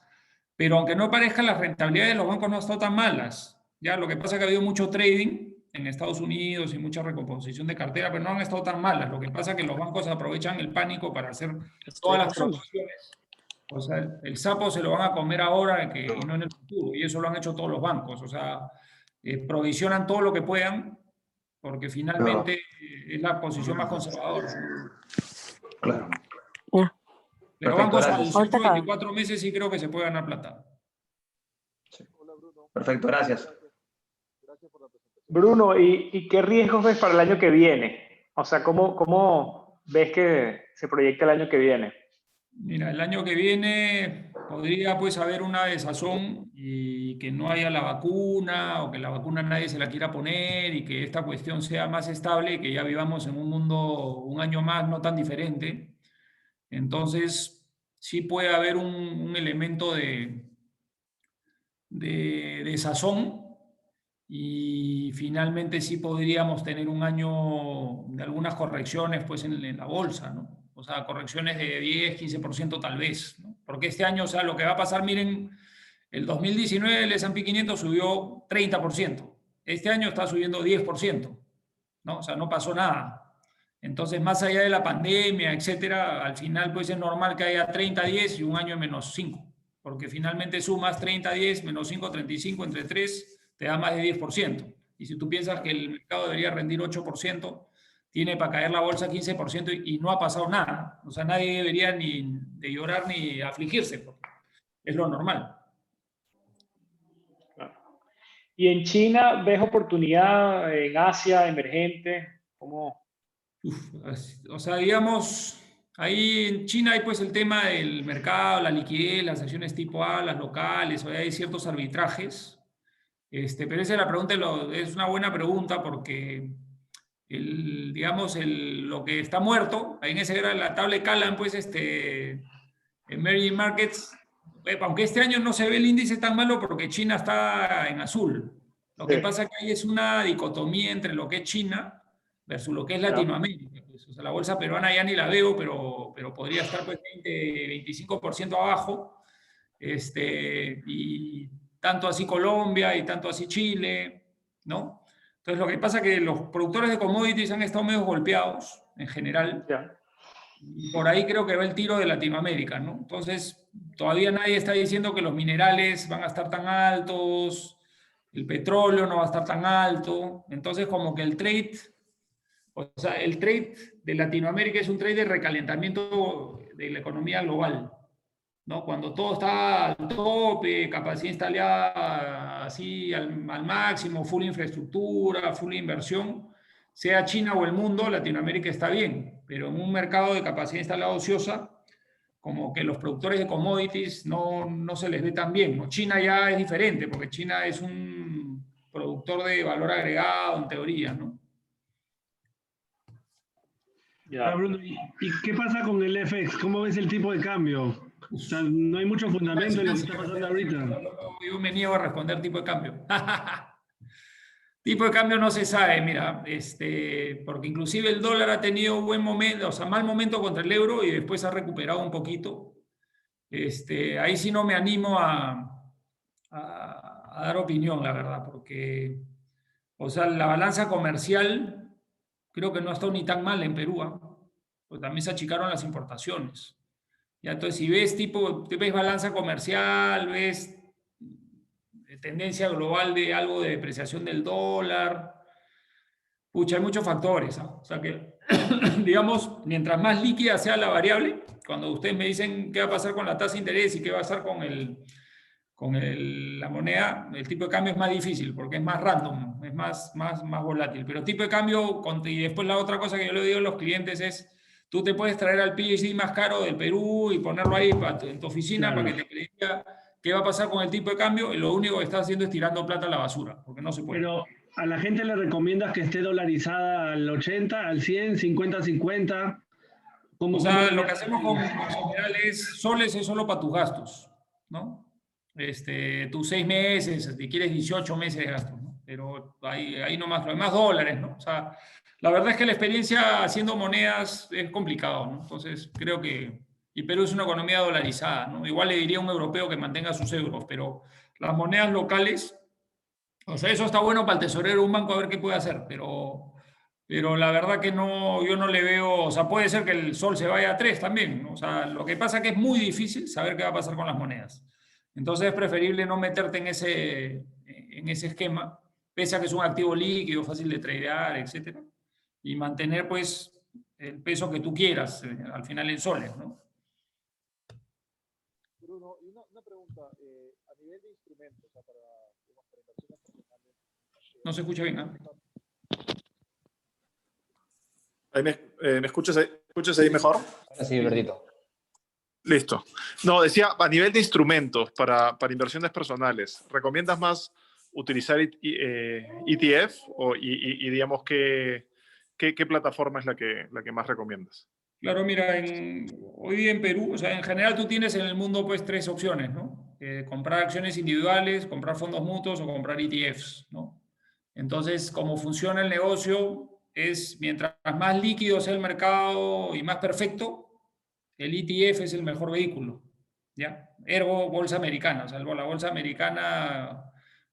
Pero aunque no parezcan, las rentabilidades de los bancos no han estado tan malas. Ya, lo que pasa es que ha habido mucho trading en Estados Unidos y mucha recomposición de cartera, pero no han estado tan malas. Lo que pasa es que los bancos aprovechan el pánico para hacer Estoy todas las pasando. promociones. O sea, el sapo se lo van a comer ahora y no en el futuro. Y eso lo han hecho todos los bancos. O sea, provisionan todo lo que puedan porque Claro, finalmente es la posición más conservadora, ¿no? claro. Ya, Pero Perfecto, bancos a gracias. 18, 24 meses sí creo que se puede ganar plata. Perfecto, gracias. Bruno, ¿y qué riesgos ves para el año que viene? O sea, ¿cómo ves que se proyecta el año que viene? Mira, el año que viene podría pues haber una desazón y que no haya la vacuna o que la vacuna nadie se la quiera poner y que esta cuestión sea más estable y que ya vivamos en un mundo un año más no tan diferente. Entonces, sí puede haber un elemento de sazón y finalmente sí podríamos tener un año de algunas correcciones pues en la bolsa, ¿no? O sea, correcciones de 10, 15% tal vez, ¿no? Porque este año, o sea, lo que va a pasar, miren, el 2019 el S&P 500 subió 30%, este año está subiendo 10%, ¿no? O sea, no pasó nada. Entonces, más allá de la pandemia, etcétera, al final pues es normal que haya 30-10 y un año menos 5, porque finalmente sumas 30-10 menos 5, 35 entre 3, te da más de 10%. Y si tú piensas que el mercado debería rendir 8%, tiene para caer la bolsa 15% y no ha pasado nada. O sea, nadie debería ni de llorar ni afligirse, porque es lo normal. ¿Y en China ves oportunidad, en Asia, emergente? ¿Cómo? O sea, digamos, ahí en China hay pues el tema del mercado, la liquidez, las acciones tipo A, las locales, o hay ciertos arbitrajes. Pero esa es la pregunta, es una buena pregunta porque digamos, lo que está muerto, ahí en la tabla de Calan, pues, Emerging Markets, aunque este año no se ve el índice tan malo porque China está en azul. Lo que Sí, pasa que ahí es una dicotomía entre lo que es China versus lo que es ya, Latinoamérica. pues. O sea, la bolsa peruana ya ni la veo, pero podría estar pues 20-25% abajo. Y tanto así Colombia y tanto así Chile, ¿no? Entonces lo que pasa es que los productores de commodities han estado medio golpeados en general. Ya. Y por ahí creo que va el tiro de Latinoamérica, ¿no? Entonces, todavía nadie está diciendo que los minerales van a estar tan altos, el petróleo no va a estar tan alto. Entonces, como que el trade, o sea, el trade de Latinoamérica es un trade de recalentamiento de la economía global, ¿no? Cuando todo está al tope, capacidad instalada así al máximo, full infraestructura, full inversión, sea China o el mundo, Latinoamérica está bien, pero en un mercado de capacidad instalada ociosa, como que los productores de commodities no se les ve tan bien, ¿no? China ya es diferente, porque China es un productor de valor agregado, en teoría, ¿no? Ya. Bruno, ¿y qué pasa con el FX? ¿Cómo ves el tipo de cambio? O sea, no hay mucho fundamento en lo que está pasando ahorita. Yo me niego a responder tipo de cambio. Tipo de cambio no se sabe, mira, porque inclusive el dólar ha tenido buen momento, o sea, mal momento contra el euro y después ha recuperado un poquito. Ahí sí no me animo a dar opinión, la verdad, porque, o sea, la balanza comercial creo que no ha estado ni tan mal en Perú, ¿ah? Pues también se achicaron las importaciones. Ya, entonces, si ves ves balanza comercial, ves tendencia global de algo de depreciación del dólar, pucha, hay muchos factores, ¿ah? O sea que, digamos, mientras más líquida sea la variable, cuando ustedes me dicen qué va a pasar con la tasa de interés y qué va a pasar con la moneda, el tipo de cambio es más difícil porque es más random, es más volátil. Pero tipo de cambio, y después la otra cosa que yo le digo a los clientes es, tú te puedes traer al PhD más caro del Perú y ponerlo ahí en tu oficina para que te diga qué va a pasar con el tipo de cambio, y lo único que estás haciendo es tirando plata a la basura, porque no se puede. Pero a la gente le recomiendas que esté dolarizada al 80, al 100, 50-50. O sea, lo que hacemos con general es, soles es solo para tus gastos, ¿no? Tus 6 meses, si quieres 18 meses de gastos, ¿no? Pero ahí nomás, lo demás dólares, ¿no? O sea, la verdad es que la experiencia haciendo monedas es complicado, ¿no? Entonces, creo que, y Perú es una economía dolarizada, ¿no? Igual le diría a un europeo que mantenga sus euros, pero las monedas locales, o sea, eso está bueno para el tesorero de un banco a ver qué puede hacer, pero la verdad que no, yo no le veo, o sea, puede ser que el sol se vaya a 3 también, ¿no? O sea, lo que pasa es que es muy difícil saber qué va a pasar con las monedas. Entonces es preferible no meterte en ese esquema, pese a que es un activo líquido, fácil de tradear, etcétera, y mantener pues el peso que tú quieras, al final en soles, ¿no? Bruno, y una pregunta, a nivel de instrumentos, o sea, para inversiones personales. No se escucha bien, ¿eh? Ahí ¿me escuchas ahí mejor? Ahora sí, Bertito. Listo. No, decía, a nivel de instrumentos para inversiones personales, ¿recomiendas más utilizar ETF y digamos qué plataforma es la que más recomiendas? Claro, mira, hoy día en Perú, o sea, en general tú tienes en el mundo pues 3 opciones, ¿no? Comprar acciones individuales, comprar fondos mutuos o comprar ETFs, ¿no? Entonces, como funciona el negocio es, mientras más líquido sea el mercado y más perfecto, el ETF es el mejor vehículo, ¿ya? Ergo, bolsa americana, o sea, la bolsa americana,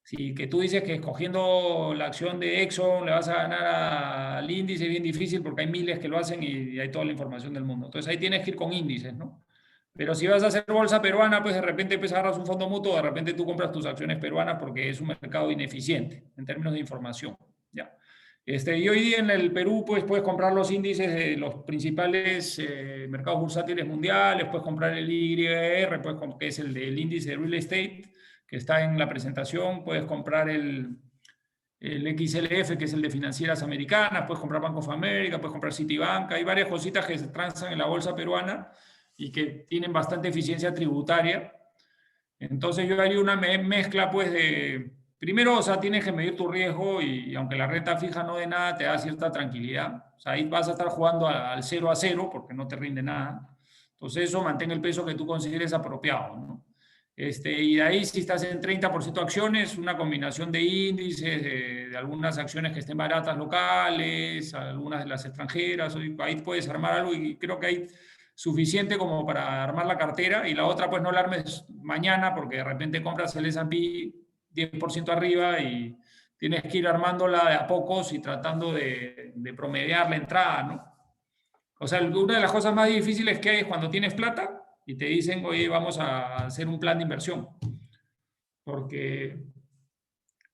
si que tú dices que escogiendo la acción de Exxon le vas a ganar al índice, es bien difícil porque hay miles que lo hacen y hay toda la información del mundo. Entonces ahí tienes que ir con índices, ¿no? Pero si vas a hacer bolsa peruana, pues de repente pues agarras un fondo mutuo, de repente tú compras tus acciones peruanas porque es un mercado ineficiente en términos de información, ¿ya? Y hoy día en el Perú pues, puedes comprar los índices de los principales mercados bursátiles mundiales, puedes comprar el YR, que es el del índice de real estate, que está en la presentación, puedes comprar el XLF, que es el de financieras americanas, puedes comprar Bank of America, puedes comprar Citibank, hay varias cositas que se transan en la bolsa peruana y que tienen bastante eficiencia tributaria. Entonces yo haría una mezcla pues de... Primero, o sea, tienes que medir tu riesgo y aunque la renta fija no dé nada, te da cierta tranquilidad. O sea, ahí vas a estar jugando al 0 a 0 porque no te rinde nada. Entonces eso mantén el peso que tú consideres apropiado, ¿no? Y de ahí, si estás en 30% acciones, una combinación de índices, de algunas acciones que estén baratas locales, algunas de las extranjeras, ahí puedes armar algo y creo que hay suficiente como para armar la cartera. Y la otra, pues no la armes mañana porque de repente compras el S&P 10% arriba y tienes que ir armándola de a pocos y tratando de promediar la entrada, ¿no? O sea, una de las cosas más difíciles que hay es cuando tienes plata y te dicen, oye, vamos a hacer un plan de inversión. Porque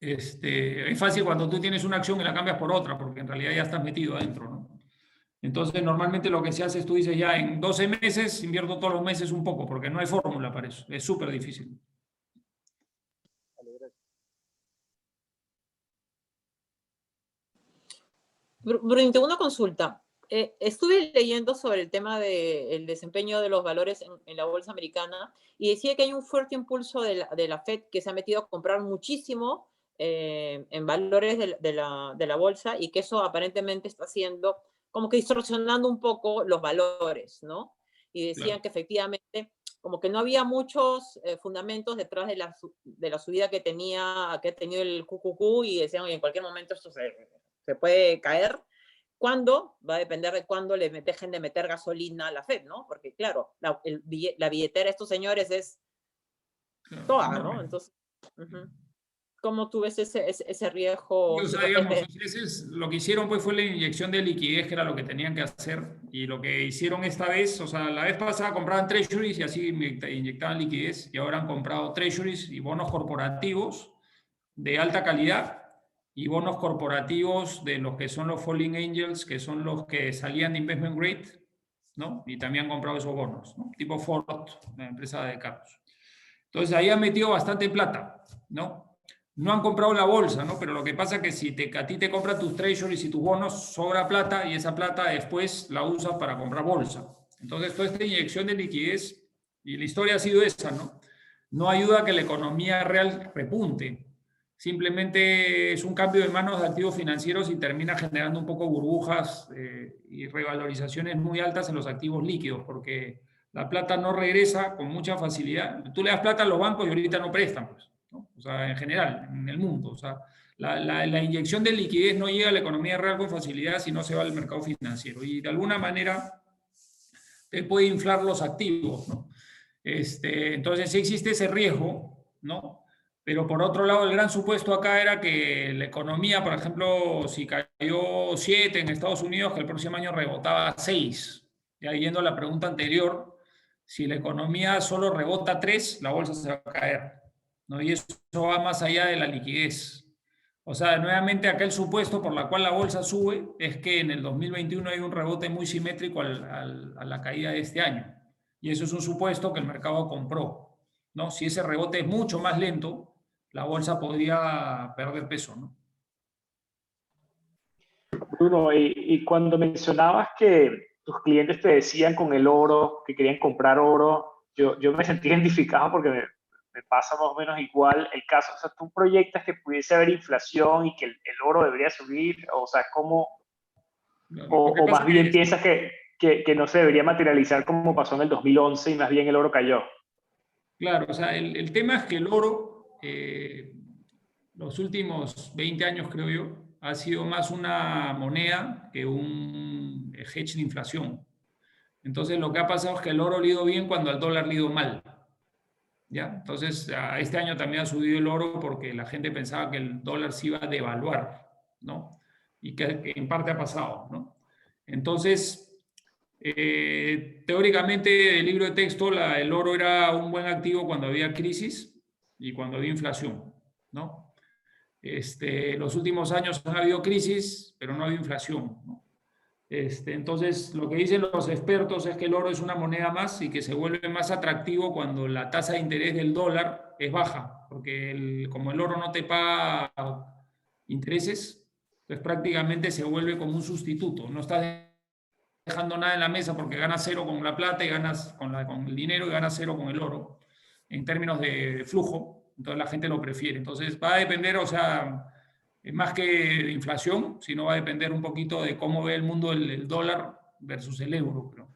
es fácil cuando tú tienes una acción y la cambias por otra, porque en realidad ya estás metido adentro, ¿no? Entonces, normalmente lo que se hace es, tú dices, ya en 12 meses invierto todos los meses un poco, porque no hay fórmula para eso. Es súper difícil. Bruno, tengo una consulta. Estuve leyendo sobre el tema del desempeño de los valores en la bolsa americana y decía que hay un fuerte impulso de la Fed que se ha metido a comprar muchísimo en valores de la bolsa y que eso aparentemente está haciendo como que distorsionando un poco los valores, ¿no? Y decían Claro. que efectivamente como que no había muchos fundamentos detrás de la subida que ha tenido el QQQ y decían, oye, en cualquier momento esto se puede caer. ¿Cuándo? Va a depender de cuándo le dejen de meter gasolina a la Fed, ¿no? Porque, claro, la billetera de estos señores es Claro, toda, enorme. ¿no? Entonces, ¿cómo tú ves ese riesgo? O sea, digamos, lo que hicieron pues fue la inyección de liquidez, que era lo que tenían que hacer, y lo que hicieron esta vez, o sea, la vez pasada compraban treasuries y así inyectaban liquidez, y ahora han comprado treasuries y bonos corporativos de alta calidad y bonos corporativos de los que son los Falling Angels, que son los que salían de investment grade, ¿no? Y también han comprado esos bonos, ¿no? Tipo Ford, la empresa de carros. Entonces ahí han metido bastante plata, ¿no? No han comprado la bolsa, ¿no? Pero lo que pasa es que si a ti te compran tus treasuries y tus bonos, sobra plata y esa plata después la usas para comprar bolsa. Entonces toda esta inyección de liquidez, y la historia ha sido esa, ¿no? No ayuda a que la economía real repunte. Simplemente es un cambio de manos de activos financieros y termina generando un poco burbujas y revalorizaciones muy altas en los activos líquidos, porque la plata no regresa con mucha facilidad. Tú le das plata a los bancos y ahorita no prestan, pues, ¿no? O sea, en general, en el mundo. O sea, la inyección de liquidez no llega a la economía real con facilidad si no se va al mercado financiero. Y de alguna manera te puede inflar los activos, ¿no? Entonces sí existe ese riesgo, ¿no? Pero por otro lado, el gran supuesto acá era que la economía, por ejemplo, si cayó 7 en Estados Unidos, que el próximo año rebotaba 6. Ya yendo a la pregunta anterior, si la economía solo rebota 3, la bolsa se va a caer, ¿no? Y eso va más allá de la liquidez. O sea, nuevamente acá el supuesto por la cual la bolsa sube es que en el 2021 hay un rebote muy simétrico a la caída de este año. Y eso es un supuesto que el mercado compró, ¿no? Si ese rebote es mucho más lento, la bolsa podría perder peso, ¿no? Bruno, y cuando mencionabas que tus clientes te decían con el oro, que querían comprar oro, yo me sentí identificado porque me pasa más o menos igual el caso. O sea, tú proyectas que pudiese haber inflación y que el oro debería subir, o sea, ¿cómo? O más bien piensas que no se debería materializar como pasó en el 2011 y más bien el oro cayó. Claro, o sea, el tema es que el oro, los últimos 20 años creo yo, ha sido más una moneda que un hedge de inflación. Entonces lo que ha pasado es que el oro ha ido bien cuando el dólar ha ido mal. ¿Ya? Entonces, este año también ha subido el oro porque la gente pensaba que el dólar se iba a devaluar, ¿no? Y que en parte ha pasado, ¿no? Entonces, teóricamente, el libro de texto, el oro era un buen activo cuando había crisis y cuando había inflación, ¿no? Los últimos años han habido crisis, pero no ha habido inflación, ¿no? Entonces, lo que dicen los expertos es que el oro es una moneda más y que se vuelve más atractivo cuando la tasa de interés del dólar es baja, porque como el oro no te paga intereses, pues prácticamente se vuelve como un sustituto. No estás dejando nada en la mesa porque ganas cero con la plata y ganas con el dinero y ganas cero con el oro en términos de flujo. Entonces la gente lo prefiere. Entonces va a depender, o sea, más que de inflación, sino va a depender un poquito de cómo ve el mundo el dólar versus el euro. Creo.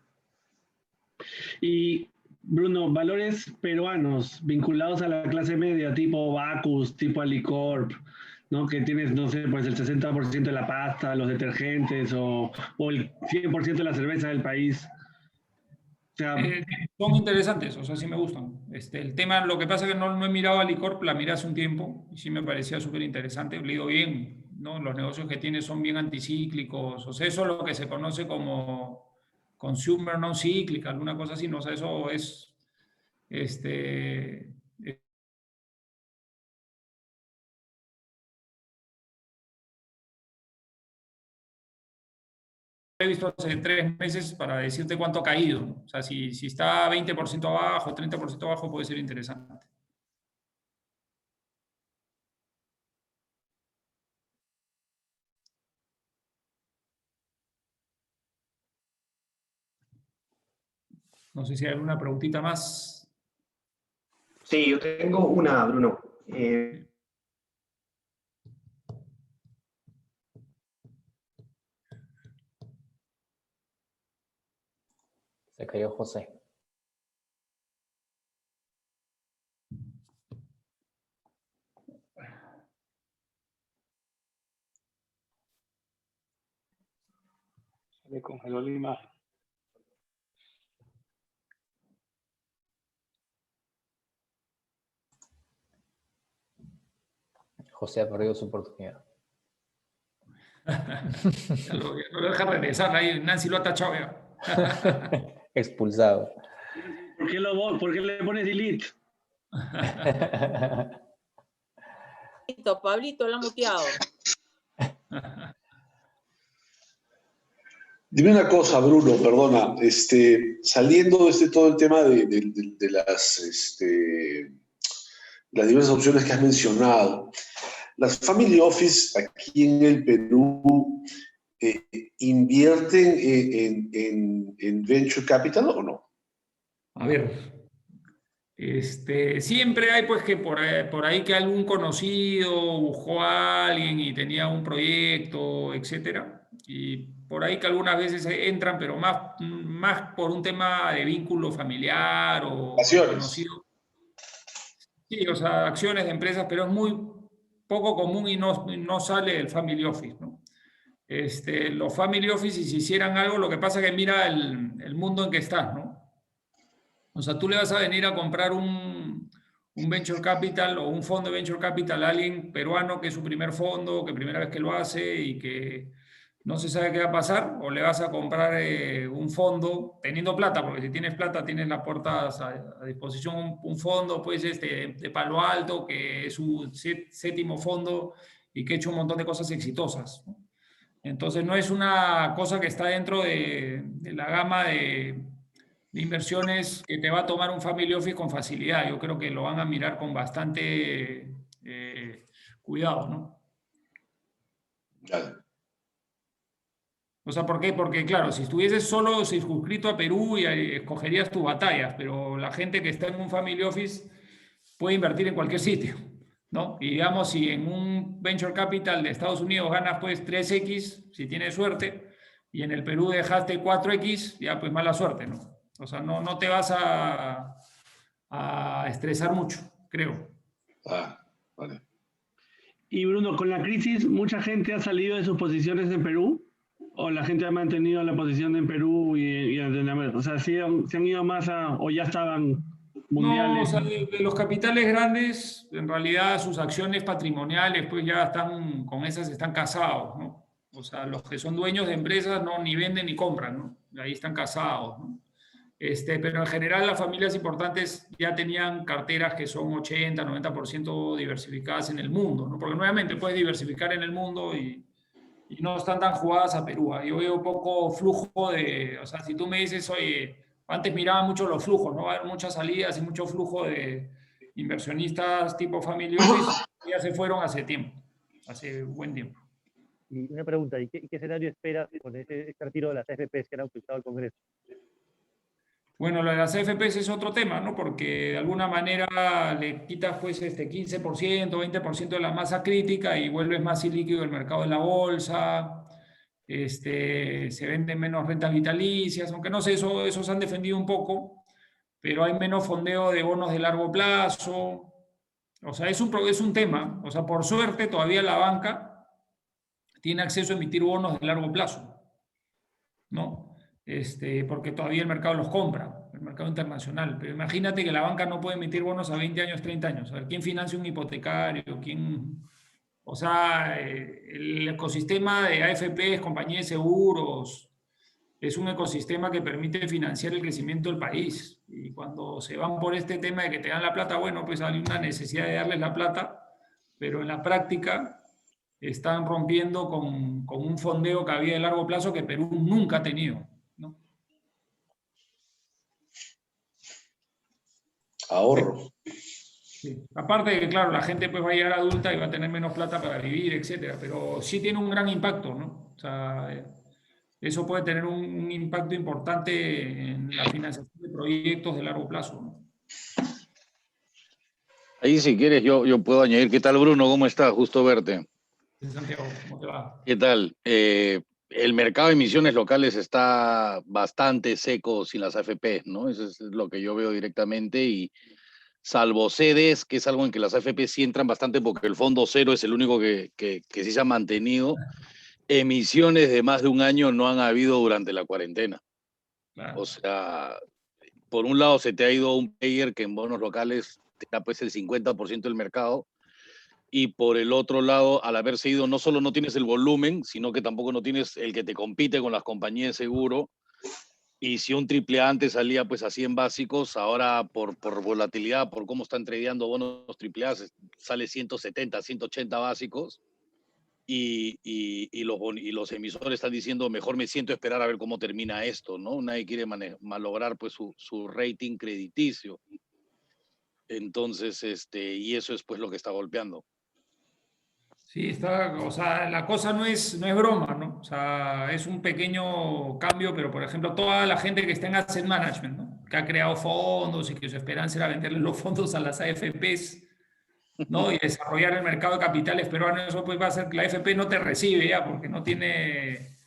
Y Bruno, valores peruanos vinculados a la clase media, tipo Bacus, tipo Alicorp, ¿no? Que tienes, no sé, pues el 60% de la pasta, los detergentes o el 100% de la cerveza del país. O sea, Son interesantes, o sea, sí me gustan. El tema, lo que pasa es que no he mirado a Licorp, la miré hace un tiempo y sí me parecía súper interesante. He leído bien, ¿no? Los negocios que tiene son bien anticíclicos, o sea, eso es lo que se conoce como consumer non cyclical, una cosa así, no sé, eso es, este, he visto hace 3 meses para decirte cuánto ha caído, ¿no? O sea, si está 20% abajo, 30% abajo, puede ser interesante. No sé si hay alguna preguntita más. Sí, yo tengo una, Bruno. Se cayó José. Se le congeló la imagen. José ha perdido su oportunidad. No lo deja regresar ahí, Nancy lo ha tachado ya. Expulsado. ¿Por qué le pones delete? Pablito, lo ha muteado. Dime una cosa, Bruno, perdona, saliendo de todo el tema de las diversas opciones que has mencionado, las family office aquí en el Perú invierten en venture capital o no? A ver, siempre hay pues que por ahí que algún conocido buscó a alguien y tenía un proyecto, etcétera, y por ahí que algunas veces entran, pero más por un tema de vínculo familiar o Acciones. conocido. Sí, o sea, acciones de empresas, pero es muy poco común y no sale el family office, ¿no? Los family office, si hicieran algo, lo que pasa es que mira el mundo en que estás, ¿no? O sea, tú le vas a venir a comprar un venture capital o un fondo de venture capital a alguien peruano que es su primer fondo, que primera vez que lo hace y que no se sabe qué va a pasar, o le vas a comprar un fondo teniendo plata, porque si tienes plata tienes las puertas a disposición, un fondo pues de Palo Alto, que es su séptimo fondo y que ha hecho un montón de cosas exitosas, ¿no? Entonces no es una cosa que está dentro de la gama de inversiones que te va a tomar un family office con facilidad. Yo creo que lo van a mirar con bastante cuidado, ¿no? Claro. O sea, ¿por qué? Porque, claro, si estuvieses solo circunscrito a Perú y escogerías tus batallas, pero la gente que está en un family office puede invertir en cualquier sitio, ¿no? Y digamos, si en un venture capital de Estados Unidos ganas pues 3x, si tienes suerte, y en el Perú dejaste 4x, ya pues mala suerte, ¿no? O sea, no te vas a estresar mucho, creo. Ah, vale. Y Bruno, con la crisis, ¿mucha gente ha salido de sus posiciones en Perú? ¿O la gente ha mantenido la posición en Perú y en Latinoamérica? O sea, se han ido más o ya estaban mundiales? No, o sea, de los capitales grandes, en realidad sus acciones patrimoniales, pues ya están, con esas están casados, ¿no? O sea, los que son dueños de empresas no ni venden ni compran, ¿no? Ahí están casados, ¿no? Pero en general las familias importantes ya tenían carteras que son 80, 90% diversificadas en el mundo, ¿no? Porque nuevamente puedes diversificar en el mundo y no están tan jugadas a Perú. Yo veo poco flujo o sea, si tú me dices, oye, antes miraba mucho los flujos, ¿no? Va a haber muchas salidas y mucho flujo de inversionistas tipo family office, ya se fueron hace tiempo, hace buen tiempo. Y una pregunta, ¿y qué escenario esperas con este retiro de las AFPs que han autorizado el Congreso? Bueno, lo de las AFPs es otro tema, ¿no? Porque de alguna manera le quitas pues 15%, 20% de la masa crítica y vuelves más ilíquido el mercado de la bolsa, se venden menos rentas vitalicias, aunque no sé, eso se han defendido un poco, pero hay menos fondeo de bonos de largo plazo. O sea, es un tema. O sea, por suerte todavía la banca tiene acceso a emitir bonos de largo plazo, ¿no? Porque todavía el mercado los compra, el mercado internacional. Pero imagínate que la banca no puede emitir bonos a 20 años, 30 años. A ver, ¿quién financia un hipotecario? ¿Quién? O sea, el ecosistema de AFPs, compañías de seguros, es un ecosistema que permite financiar el crecimiento del país. Y cuando se van por este tema de que te dan la plata, bueno, pues hay una necesidad de darles la plata, pero en la práctica están rompiendo con un fondeo que había de largo plazo que Perú nunca ha tenido, ¿no? Ahorro. Sí. Aparte de que, claro, la gente pues va a llegar adulta y va a tener menos plata para vivir, etcétera, pero sí tiene un gran impacto, ¿no? O sea, eso puede tener un impacto importante en la financiación de proyectos de largo plazo, ¿no? Ahí si quieres yo puedo añadir. ¿Qué tal, Bruno? ¿Cómo estás? Justo verte. Santiago, ¿cómo te va? ¿Qué tal? El mercado de emisiones locales está bastante seco sin las AFP, ¿no? Eso es lo que yo veo directamente y salvo sedes, que es algo en que las AFP sí entran bastante porque el fondo cero es el único que sí se ha mantenido. Emisiones de más de un año no han habido durante la cuarentena. Claro. O sea, por un lado se te ha ido un player que en bonos locales te da pues el 50% del mercado, y por el otro lado, al haberse ido, no solo no tienes el volumen, sino que tampoco no tienes el que te compite con las compañías de seguro. Y si un AAA antes salía pues a 100 básicos, ahora por volatilidad, por cómo están tradeando bonos AAA, sale 170, 180 básicos. Y los emisores están diciendo, mejor me siento a esperar a ver cómo termina esto, ¿no? Nadie quiere malograr pues su rating crediticio. Entonces, y eso es pues lo que está golpeando. Sí, o sea, la cosa no es broma, ¿no? O sea, es un pequeño cambio, pero por ejemplo, toda la gente que está en asset management, ¿no? Que ha creado fondos y que su esperanza era venderle los fondos a las AFPs, ¿no? Y desarrollar el mercado de capitales peruanos, eso pues va a hacer que la AFP no te recibe ya, porque no tiene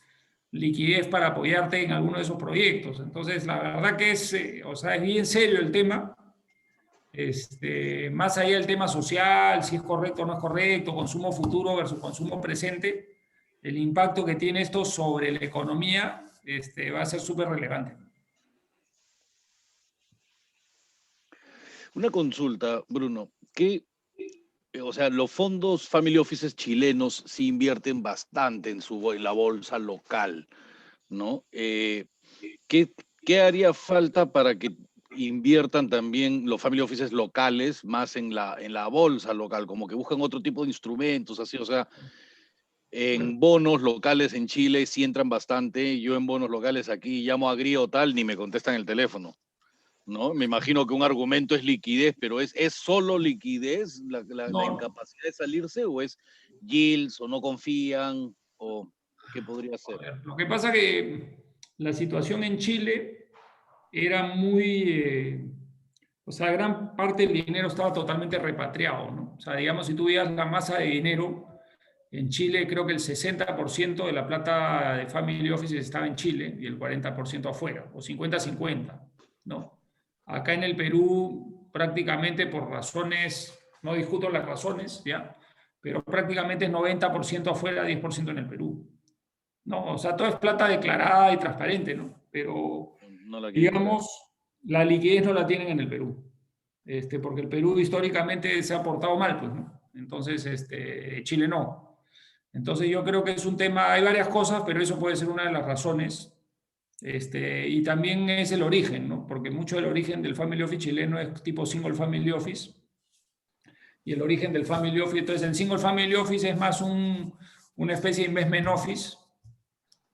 liquidez para apoyarte en alguno de esos proyectos. Entonces, la verdad que o sea, es bien serio el tema. Más allá del tema social, si es correcto o no es correcto, consumo futuro versus consumo presente, el impacto que tiene esto sobre la economía va a ser súper relevante. Una consulta, Bruno, o sea, los fondos family offices chilenos sí invierten bastante en la bolsa local, ¿no? ¿Qué haría falta para que inviertan también los family offices locales más en la bolsa local? Como que buscan otro tipo de instrumentos, así, o sea, en bonos locales en Chile sí entran bastante. Yo en bonos locales aquí llamo a Grío tal, ni me contestan el teléfono, ¿no? Me imagino que un argumento es liquidez, pero ¿es solo liquidez la incapacidad de salirse, o es yields, o no confían, o qué podría ser? Lo que pasa que la situación en Chile era o sea, gran parte del dinero estaba totalmente repatriado, ¿no? O sea, digamos, si tú veías la masa de dinero en Chile, creo que el 60% de la plata de family offices estaba en Chile y el 40% afuera, o 50-50, ¿no? Acá en el Perú, prácticamente por razones, no discuto las razones, ¿ya? Pero prácticamente es 90% afuera, 10% en el Perú. No, o sea, todo es plata declarada y transparente, ¿no? Pero, digamos, la liquidez no la tienen en el Perú, porque el Perú históricamente se ha portado mal, pues, ¿no? Entonces, Chile no. Entonces yo creo que es un tema, hay varias cosas, pero eso puede ser una de las razones. Y también es el origen, ¿no? Porque mucho del origen del family office chileno es tipo single family office. Y el origen del family office, entonces el single family office es más una especie de investment office,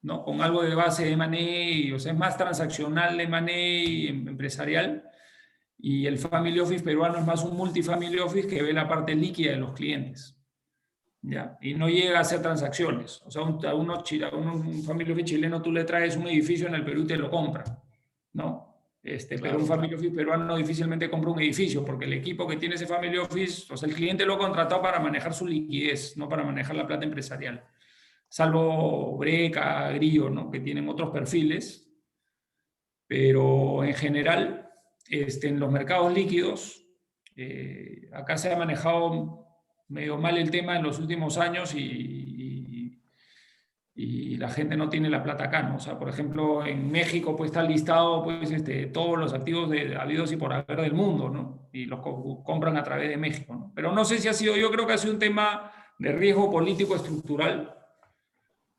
¿no? Con algo de base de M&A, o sea, es más transaccional de M&A empresarial. Y el family office peruano es más un multifamily office que ve la parte líquida de los clientes. ¿Ya? Y no llega a hacer transacciones. O sea, a un family office chileno tú le traes un edificio en el Perú y te lo compra, ¿no? Pero un family office peruano difícilmente compra un edificio porque el equipo que tiene ese family office, o sea, el cliente lo ha contratado para manejar su liquidez, no para manejar la plata empresarial. Salvo Breca, Grillo, ¿no? Que tienen otros perfiles. Pero en general, en los mercados líquidos, acá se ha manejado medio mal el tema en los últimos años y la gente no tiene la plata acá, ¿no? O sea, por ejemplo, en México pues está listado pues, todos los activos habidos y por haber del mundo, ¿no? Y los compran a través de México, ¿no? Pero no sé si ha sido, yo creo que ha sido un tema de riesgo político estructural,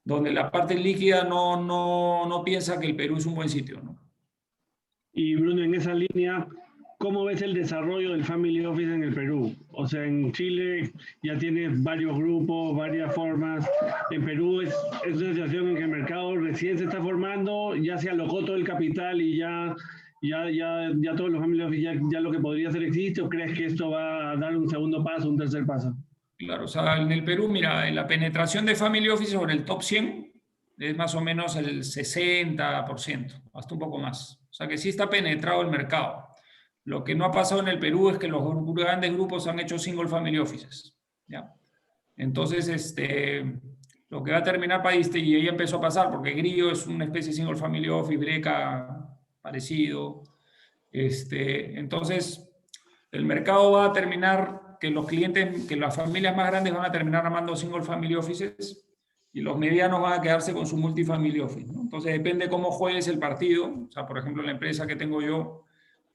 donde la parte líquida no piensa que el Perú es un buen sitio, ¿no? Y Bruno, en esa línea, ¿cómo ves el desarrollo del Family Office en el Perú? O sea, en Chile ya tienes varios grupos, varias formas. En Perú es una situación en que el mercado recién se está formando, ya se alocó todo el capital y ya todos los Family Office ya lo que podría ser existe, ¿o crees que esto va a dar un segundo paso, un tercer paso? Claro, o sea, en el Perú, mira, en la penetración de Family Office sobre el top 100 es más o menos el 60%, hasta un poco más. O sea que sí está penetrado el mercado. Lo que no ha pasado en el Perú es que los grandes grupos han hecho single family offices, ¿ya? Entonces, lo que va a terminar y ahí empezó a pasar, porque Grillo es una especie de single family office, Breca parecido. Entonces, el mercado va a terminar que los clientes, que las familias más grandes van a terminar armando single family offices y los medianos van a quedarse con su multifamily office, ¿no? Entonces, depende cómo juegues el partido. O sea, por ejemplo, la empresa que tengo yo,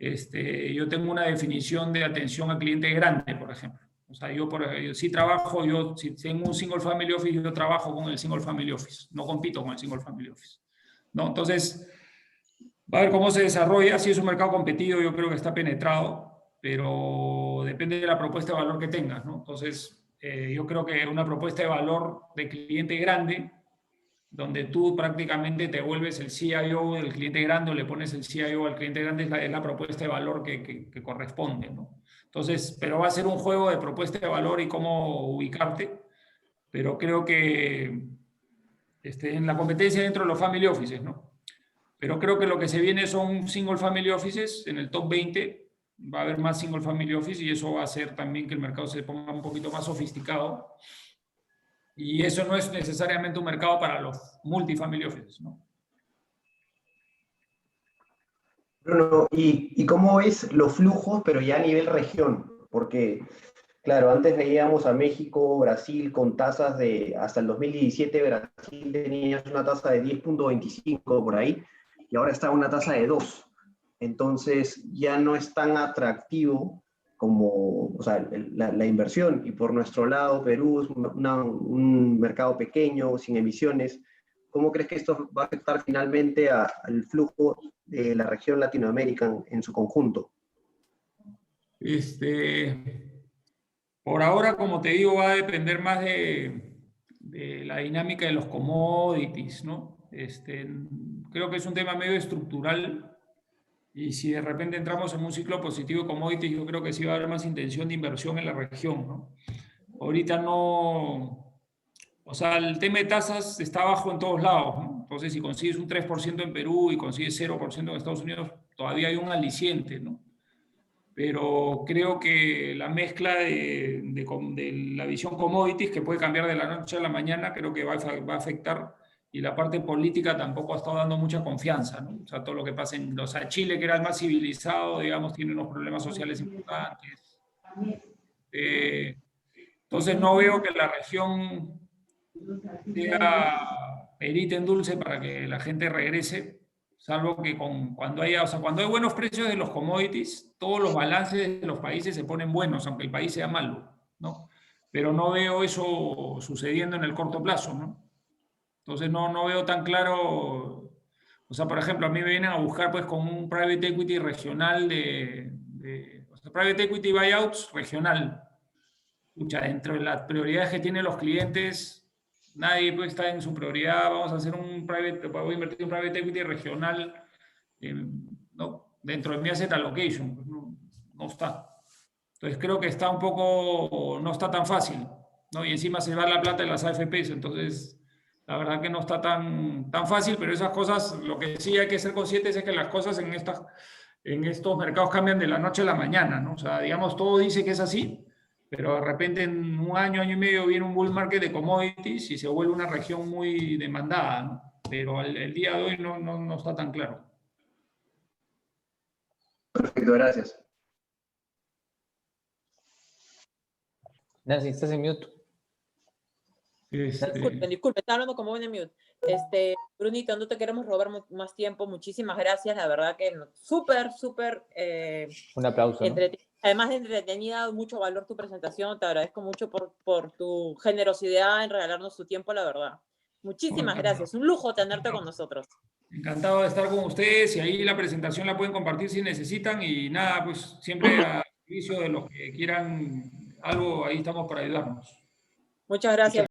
yo tengo una definición de atención al cliente grande, por ejemplo. O sea, yo sí trabajo, si tengo un single family office, yo trabajo con el single family office, no compito con el single family office, ¿no? Entonces, va a ver cómo se desarrolla. Si es un mercado competido, yo creo que está penetrado, pero depende de la propuesta de valor que tengas, ¿no? Entonces, yo creo que una propuesta de valor de cliente grande, donde tú prácticamente te vuelves el CIO del cliente grande o le pones el CIO al cliente grande, es la propuesta de valor que corresponde, ¿no? Entonces, pero va a ser un juego de propuesta de valor y cómo ubicarte, pero creo que en la competencia dentro de los family offices, ¿no? Pero creo que lo que se viene son single family offices en el top 20. Va a haber más single family office y eso va a hacer también que el mercado se ponga un poquito más sofisticado. Y eso no es necesariamente un mercado para los multifamily offices, ¿no? Bruno, ¿y cómo ves los flujos, pero ya a nivel región? Porque, claro, antes veíamos a México, Brasil con tasas de, hasta el 2017 Brasil tenía una tasa de 10.25 por ahí, y ahora está una tasa de 2. Entonces ya no es tan atractivo como, o sea, la inversión. Y por nuestro lado, Perú es un mercado pequeño, sin emisiones. ¿Cómo crees que esto va a afectar finalmente al flujo de la región Latinoamérica en su conjunto? Por ahora, como te digo, va a depender más de la dinámica de los commodities, ¿no? Creo que es un tema medio estructural y si de repente entramos en un ciclo positivo de commodities, yo creo que sí va a haber más intención de inversión en la región, ¿no? Ahorita no, o sea, el tema de tasas está bajo en todos lados, ¿no? Entonces, si consigues un 3% en Perú y consigues 0% en Estados Unidos, todavía hay un aliciente, ¿no? Pero creo que la mezcla de la visión commodities, que puede cambiar de la noche a la mañana, creo que va a afectar, y la parte política tampoco ha estado dando mucha confianza, ¿no? O sea, todo lo que pasa o sea, Chile, que era el más civilizado, digamos, tiene unos problemas sociales importantes. Entonces no veo que la región sea perita en dulce para que la gente regrese, salvo que cuando hay buenos precios de los commodities, todos los balances de los países se ponen buenos, aunque el país sea malo, ¿no? Pero no veo eso sucediendo en el corto plazo, ¿no? Entonces no veo tan claro. O sea, por ejemplo, a mí me vienen a buscar pues con un private equity regional o sea, private equity buyouts regional. Escucha, dentro de las prioridades que tienen los clientes, nadie puede estar en su prioridad. Vamos a hacer voy a invertir en un private equity regional, ¿no? Dentro de mi asset allocation, pues no está. Entonces creo que está no está tan fácil, ¿no? Y encima se va la plata de las AFPs, entonces la verdad que no está tan fácil, pero esas cosas, lo que sí hay que ser conscientes es que las cosas en estos mercados cambian de la noche a la mañana, ¿no? O sea, digamos, todo dice que es así, pero de repente en un año y medio viene un bull market de commodities y se vuelve una región muy demandada, ¿no? Pero el día de hoy no está tan claro. Perfecto, gracias. Nancy, estás en mute. Disculpe, está hablando como en mute. Brunito, no te queremos robar más tiempo. Muchísimas gracias, la verdad que súper, Un aplauso, ¿no? Además de entretenida, mucho valor tu presentación. Te agradezco mucho por tu generosidad en regalarnos tu tiempo, la verdad. Muchísimas gracias. Un lujo tenerte con nosotros. Encantado de estar con ustedes y ahí la presentación la pueden compartir si necesitan y nada, pues siempre a servicio de los que quieran algo, ahí estamos para ayudarnos. Muchas gracias.